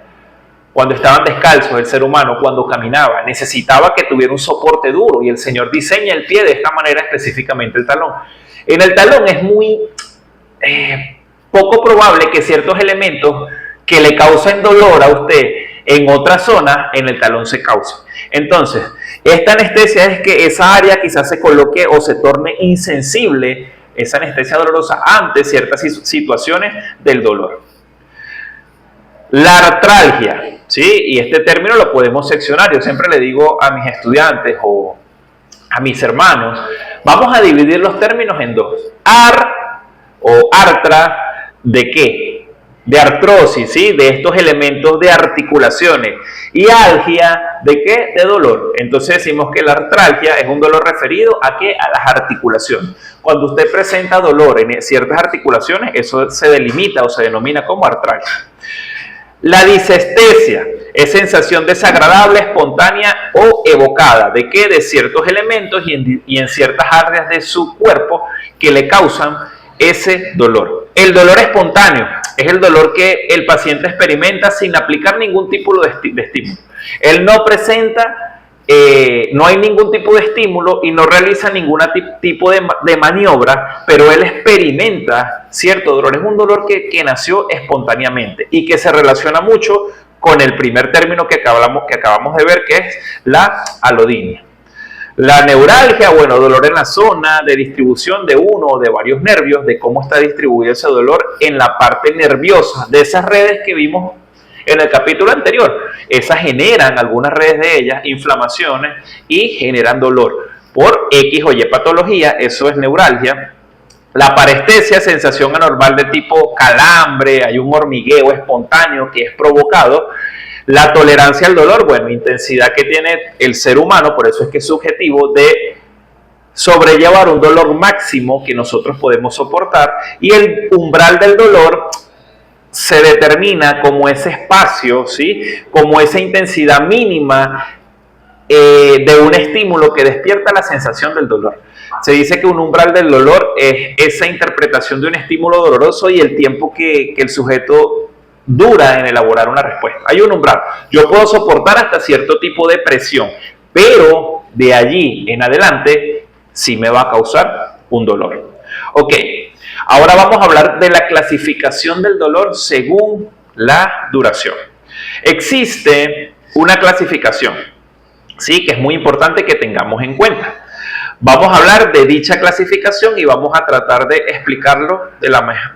cuando estaban descalzos el ser humano, cuando caminaba, necesitaba que tuviera un soporte duro, y el Señor diseña el pie de esta manera, específicamente el talón. En el talón es muy poco probable que ciertos elementos que le causen dolor a usted en otra zona, en el talón se causen. Entonces, esta anestesia es que esa área quizás se coloque o se torne insensible, esa anestesia dolorosa, ante ciertas situaciones del dolor. La artralgia, ¿sí? Y este término lo podemos seccionar. Yo siempre le digo a mis estudiantes o a mis hermanos, vamos a dividir los términos en dos. Artra, ¿de qué? De artrosis, ¿sí? De estos elementos de articulaciones. Y algia, ¿de qué? De dolor. Entonces decimos que la artralgia es un dolor referido a ¿qué? A las articulaciones. Cuando usted presenta dolor en ciertas articulaciones, eso se delimita o se denomina como artralgia. La disestesia es sensación desagradable, espontánea o evocada. ¿De qué? De ciertos elementos y en ciertas áreas de su cuerpo que le causan ese dolor. El dolor espontáneo es el dolor que el paciente experimenta sin aplicar ningún tipo de estímulo. Él no presenta, no hay ningún tipo de estímulo y no realiza ningún tipo de maniobra, pero él experimenta cierto dolor. Es un dolor que nació espontáneamente y que se relaciona mucho con el primer término que acabamos de ver, que es la alodinia. La neuralgia, bueno, dolor en la zona de distribución de uno o de varios nervios, de cómo está distribuido ese dolor en la parte nerviosa de esas redes que vimos en el capítulo anterior. Esas generan, algunas redes de ellas, inflamaciones y generan dolor. Por X o Y patología, eso es neuralgia. La parestesia, sensación anormal de tipo calambre, hay un hormigueo espontáneo que es provocado. La tolerancia al dolor, bueno, intensidad que tiene el ser humano, por eso es que es subjetivo, de sobrellevar un dolor máximo que nosotros podemos soportar, y el umbral del dolor se determina como ese espacio, ¿sí? Como esa intensidad mínima de un estímulo que despierta la sensación del dolor. Se dice que un umbral del dolor es esa interpretación de un estímulo doloroso y el tiempo que el sujeto dura en elaborar una respuesta. Hay un umbral. Yo puedo soportar hasta cierto tipo de presión, pero de allí en adelante sí me va a causar un dolor. Ok, ahora vamos a hablar de la clasificación del dolor según la duración. Existe una clasificación, ¿sí? Que es muy importante que tengamos en cuenta. Vamos a hablar de dicha clasificación y vamos a tratar de explicarlo de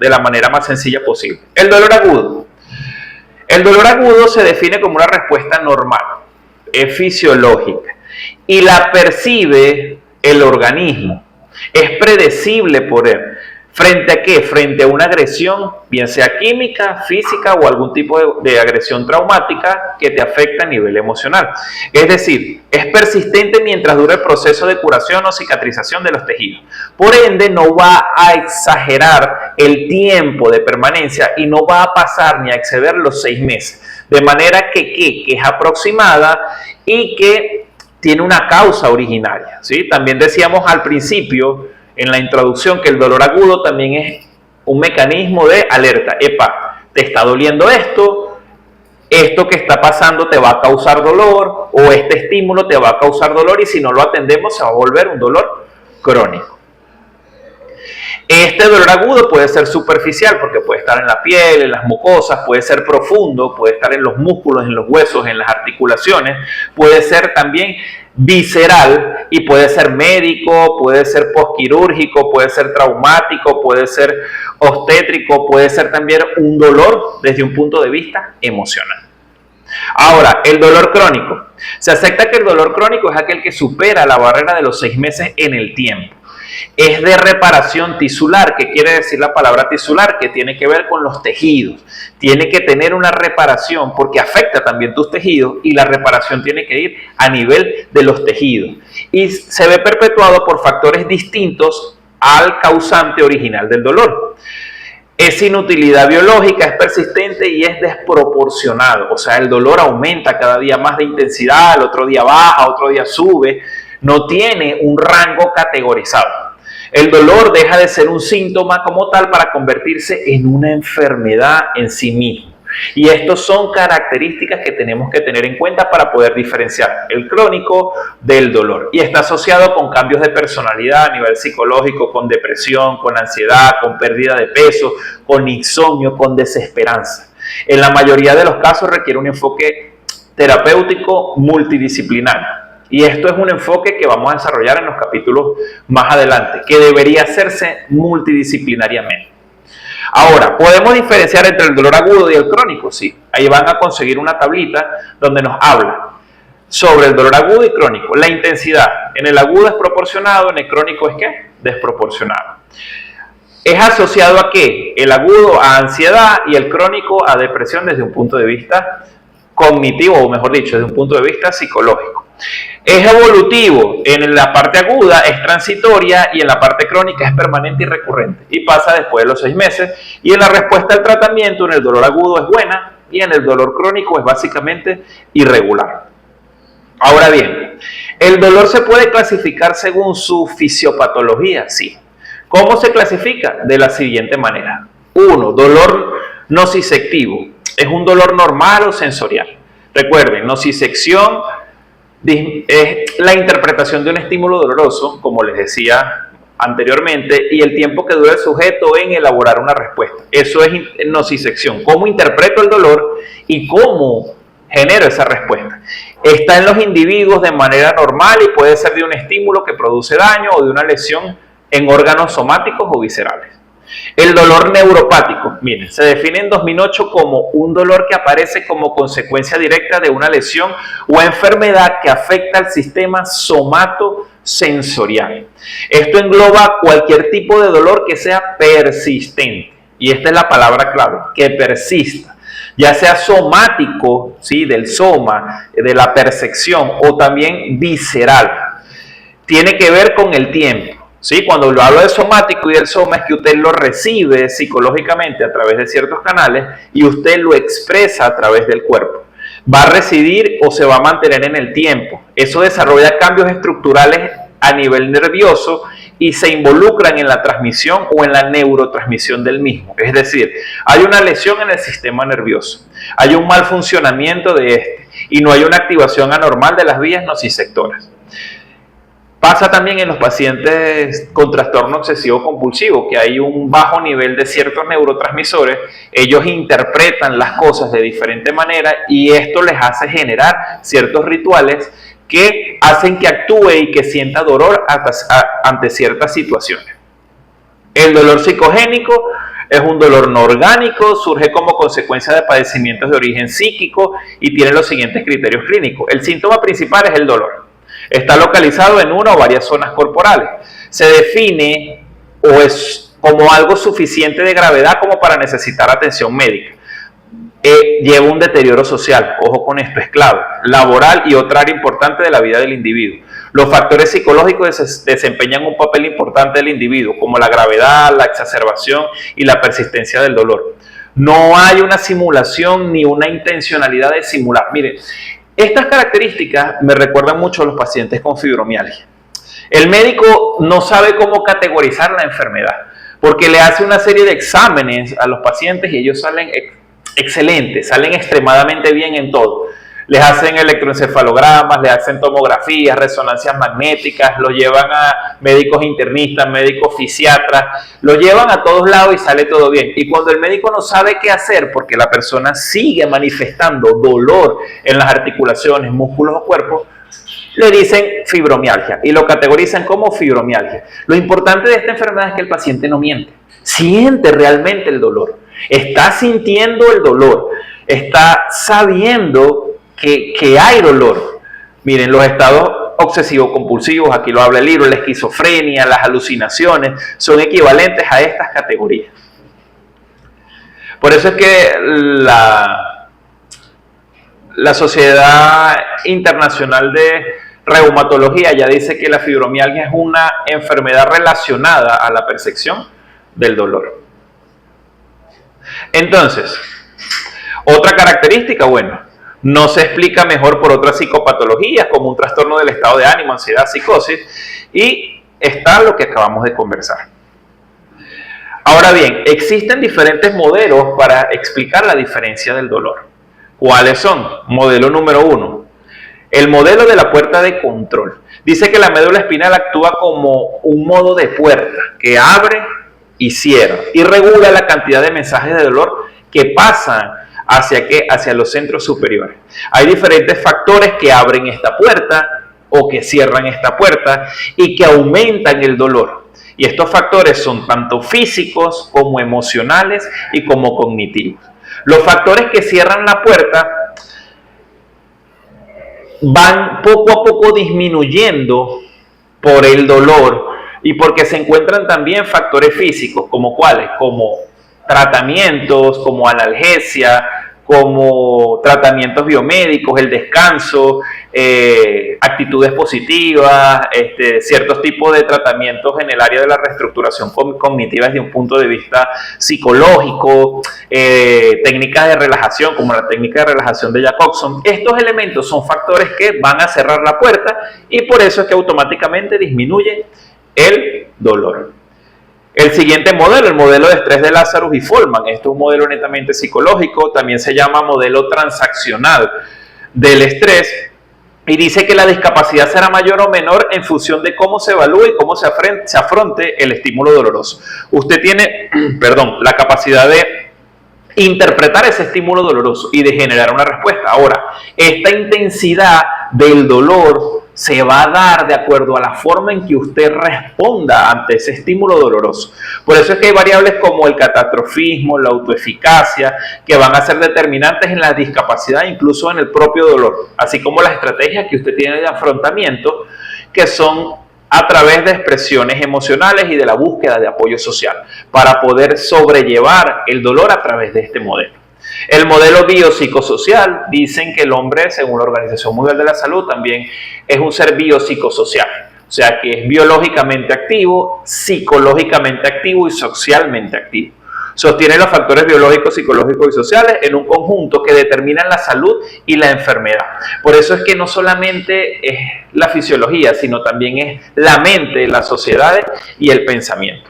la manera más sencilla posible. El dolor agudo. El dolor agudo se define como una respuesta normal, es fisiológica y la percibe el organismo, es predecible por él. ¿Frente a qué? Frente a una agresión, bien sea química, física o algún tipo de agresión traumática que te afecta a nivel emocional. Es decir, es persistente mientras dura el proceso de curación o cicatrización de los tejidos. Por ende, no va a exagerar el tiempo de permanencia y no va a pasar ni a exceder los 6 meses. De manera que es aproximada y que tiene una causa originaria, ¿sí? También decíamos al principio, en la introducción, que el dolor agudo también es un mecanismo de alerta. Epa, te está doliendo esto que está pasando te va a causar dolor, o este estímulo te va a causar dolor, y si no lo atendemos se va a volver un dolor crónico. Este dolor agudo puede ser superficial porque puede estar en la piel, en las mucosas, puede ser profundo, puede estar en los músculos, en los huesos, en las articulaciones, puede ser también visceral y puede ser médico, puede ser posquirúrgico, puede ser traumático, puede ser obstétrico, puede ser también un dolor desde un punto de vista emocional. Ahora, el dolor crónico. Se acepta que el dolor crónico es aquel que supera la barrera de los 6 meses en el tiempo. Es de reparación tisular. ¿Qué quiere decir la palabra tisular? Que tiene que ver con los tejidos. Tiene que tener una reparación porque afecta también tus tejidos, y la reparación tiene que ir a nivel de los tejidos. Y se ve perpetuado por factores distintos al causante original del dolor. Es sin utilidad biológica, es persistente y es desproporcionado. O sea, el dolor aumenta cada día más de intensidad, el otro día baja, otro día sube. No tiene un rango categorizado. El dolor deja de ser un síntoma como tal para convertirse en una enfermedad en sí mismo. Y estas son características que tenemos que tener en cuenta para poder diferenciar el crónico del dolor. Y está asociado con cambios de personalidad a nivel psicológico, con depresión, con ansiedad, con pérdida de peso, con insomnio, con desesperanza. En la mayoría de los casos requiere un enfoque terapéutico multidisciplinario. Y esto es un enfoque que vamos a desarrollar en los capítulos más adelante, que debería hacerse multidisciplinariamente. Ahora, ¿podemos diferenciar entre el dolor agudo y el crónico? Sí. Ahí van a conseguir una tablita donde nos habla sobre el dolor agudo y crónico. La intensidad en el agudo es proporcionado, en el crónico es ¿qué? Desproporcionado. ¿Es asociado a qué? El agudo a ansiedad y el crónico a depresión desde un punto de vista cognitivo, o mejor dicho, desde un punto de vista psicológico. Es evolutivo, en la parte aguda es transitoria y en la parte crónica es permanente y recurrente y pasa después de los 6 meses, y en la respuesta al tratamiento en el dolor agudo es buena y en el dolor crónico es básicamente irregular. Ahora bien, ¿el dolor se puede clasificar según su fisiopatología? Sí. ¿Cómo se clasifica? De la siguiente manera. 1. Dolor nociceptivo. Es un dolor normal o sensorial. Recuerden, nocicepción es la interpretación de un estímulo doloroso, como les decía anteriormente, y el tiempo que dura el sujeto en elaborar una respuesta. Eso es nocicepción. ¿Cómo interpreto el dolor y cómo genero esa respuesta? Está en los individuos de manera normal y puede ser de un estímulo que produce daño o de una lesión en órganos somáticos o viscerales. El dolor neuropático, miren, se define en 2008 como un dolor que aparece como consecuencia directa de una lesión o enfermedad que afecta al sistema somatosensorial. Esto engloba cualquier tipo de dolor que sea persistente, y esta es la palabra clave, que persista, ya sea somático, ¿sí? Del soma, de la percepción, o también visceral. Tiene que ver con el tiempo. ¿Sí? Cuando lo hablo de somático y del soma es que usted lo recibe psicológicamente a través de ciertos canales y usted lo expresa a través del cuerpo. Va a residir o se va a mantener en el tiempo. Eso desarrolla cambios estructurales a nivel nervioso y se involucran en la transmisión o en la neurotransmisión del mismo. Es decir, hay una lesión en el sistema nervioso, hay un mal funcionamiento de este y no hay una activación anormal de las vías nociceptoras. Pasa también en los pacientes con trastorno obsesivo compulsivo, que hay un bajo nivel de ciertos neurotransmisores, ellos interpretan las cosas de diferente manera y esto les hace generar ciertos rituales que hacen que actúe y que sienta dolor ante ciertas situaciones. El dolor psicogénico es un dolor no orgánico, surge como consecuencia de padecimientos de origen psíquico y tiene los siguientes criterios clínicos. El síntoma principal es el dolor. Está localizado en una o varias zonas corporales. Se define o es como algo suficiente de gravedad como para necesitar atención médica. Lleva un deterioro social, ojo con esto, es clave, laboral y otra área importante de la vida del individuo. Los factores psicológicos desempeñan un papel importante del individuo, como la gravedad, la exacerbación y la persistencia del dolor. No hay una simulación ni una intencionalidad de simular. Miren, estas características me recuerdan mucho a los pacientes con fibromialgia. El médico no sabe cómo categorizar la enfermedad, porque le hace una serie de exámenes a los pacientes y ellos salen excelentes, salen extremadamente bien en todo. Les hacen electroencefalogramas, les hacen tomografías, resonancias magnéticas, lo llevan a médicos internistas, médicos fisiatras, lo llevan a todos lados y sale todo bien. Y cuando el médico no sabe qué hacer porque la persona sigue manifestando dolor en las articulaciones, músculos o cuerpo, le dicen fibromialgia y lo categorizan como fibromialgia. Lo importante de esta enfermedad es que el paciente no miente, siente realmente el dolor, está sintiendo el dolor, está sabiendo que hay dolor. Miren, los estados obsesivo-compulsivos, aquí lo habla el libro, la esquizofrenia, las alucinaciones, son equivalentes a estas categorías. Por eso es que la Sociedad Internacional de Reumatología ya dice que la fibromialgia es una enfermedad relacionada a la percepción del dolor. Entonces, otra característica, bueno, no se explica mejor por otras psicopatologías como un trastorno del estado de ánimo, ansiedad, psicosis, y está lo que acabamos de conversar. Ahora bien, existen diferentes modelos para explicar la diferencia del dolor. ¿Cuáles son? Modelo número 1. El modelo de la puerta de control. Dice que la médula espinal actúa como un modo de puerta que abre y cierra y regula la cantidad de mensajes de dolor que pasan hacia los centros superiores. Hay diferentes factores que abren esta puerta o que cierran esta puerta y que aumentan el dolor. Y estos factores son tanto físicos como emocionales y como cognitivos. Los factores que cierran la puerta van poco a poco disminuyendo por el dolor y porque se encuentran también factores físicos, como cuáles, como tratamientos, como analgesia, como tratamientos biomédicos, el descanso, actitudes positivas, ciertos tipos de tratamientos en el área de la reestructuración cognitiva desde un punto de vista psicológico, técnicas de relajación como la técnica de relajación de Jacobson. Estos elementos son factores que van a cerrar la puerta y por eso es que automáticamente disminuye el dolor. El siguiente modelo, el modelo de estrés de Lazarus y Folman, esto es un modelo netamente psicológico, también se llama modelo transaccional del estrés y dice que la discapacidad será mayor o menor en función de cómo se evalúe y cómo se afronte el estímulo doloroso. Usted tiene, la capacidad de interpretar ese estímulo doloroso y de generar una respuesta. Ahora, esta intensidad del dolor se va a dar de acuerdo a la forma en que usted responda ante ese estímulo doloroso. Por eso es que hay variables como el catastrofismo, la autoeficacia, que van a ser determinantes en la discapacidad, incluso en el propio dolor, así como las estrategias que usted tiene de afrontamiento, que son a través de expresiones emocionales y de la búsqueda de apoyo social, para poder sobrellevar el dolor a través de este modelo. El modelo biopsicosocial, dicen que el hombre, según la Organización Mundial de la Salud, también es un ser biopsicosocial, o sea que es biológicamente activo, psicológicamente activo y socialmente activo. Sostiene los factores biológicos, psicológicos y sociales en un conjunto que determinan la salud y la enfermedad. Por eso es que no solamente es la fisiología, sino también es la mente, las sociedades y el pensamiento.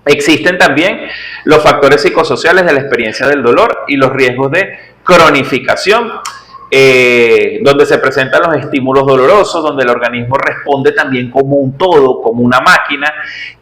Existen también los factores psicosociales de la experiencia del dolor y los riesgos de cronificación, donde se presentan los estímulos dolorosos, donde el organismo responde también como un todo, como una máquina,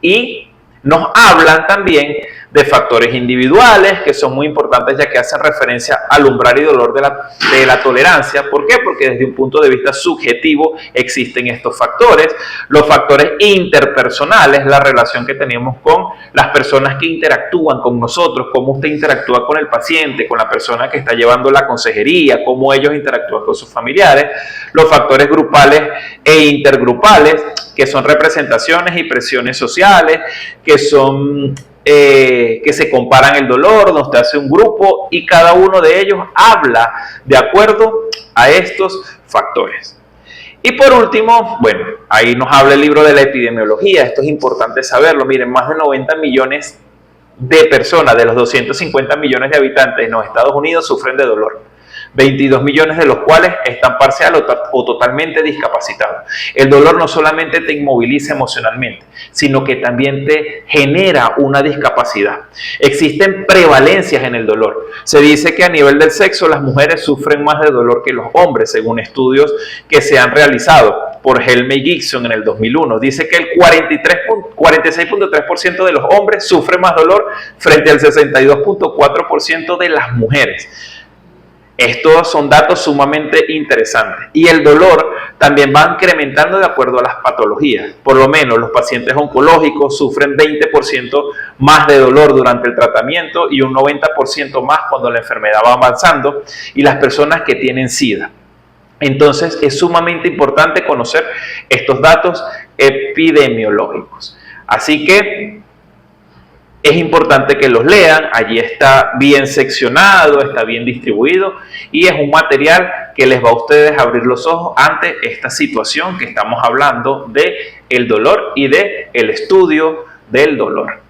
y nos hablan también de factores individuales que son muy importantes ya que hacen referencia al umbral y dolor de la tolerancia. ¿Por qué? Porque desde un punto de vista subjetivo existen estos factores. Los factores interpersonales, la relación que tenemos con las personas que interactúan con nosotros, cómo usted interactúa con el paciente, con la persona que está llevando la consejería, cómo ellos interactúan con sus familiares. Los factores grupales e intergrupales, que son representaciones y presiones sociales, que son que se comparan el dolor, donde usted hace un grupo y cada uno de ellos habla de acuerdo a estos factores. Y por último, bueno, ahí nos habla el libro de la epidemiología. Esto es importante saberlo. Miren, más de 90 millones de personas de los 250 millones de habitantes en los Estados Unidos sufren de dolor. 22 millones de los cuales están parcial o totalmente discapacitados. El dolor no solamente te inmoviliza emocionalmente, sino que también te genera una discapacidad. Existen prevalencias en el dolor. Se dice que a nivel del sexo las mujeres sufren más de dolor que los hombres, según estudios que se han realizado por Helme y Gibson en el 2001. Dice que el 46.3% de los hombres sufre más dolor frente al 62.4% de las mujeres. Estos son datos sumamente interesantes y el dolor también va incrementando de acuerdo a las patologías. Por lo menos los pacientes oncológicos sufren 20% más de dolor durante el tratamiento y un 90% más cuando la enfermedad va avanzando, y las personas que tienen SIDA. Entonces es sumamente importante conocer estos datos epidemiológicos. Así que es importante que los lean. Allí está bien seccionado, está bien distribuido y es un material que les va a ustedes abrir los ojos ante esta situación que estamos hablando de el dolor y de el estudio del dolor.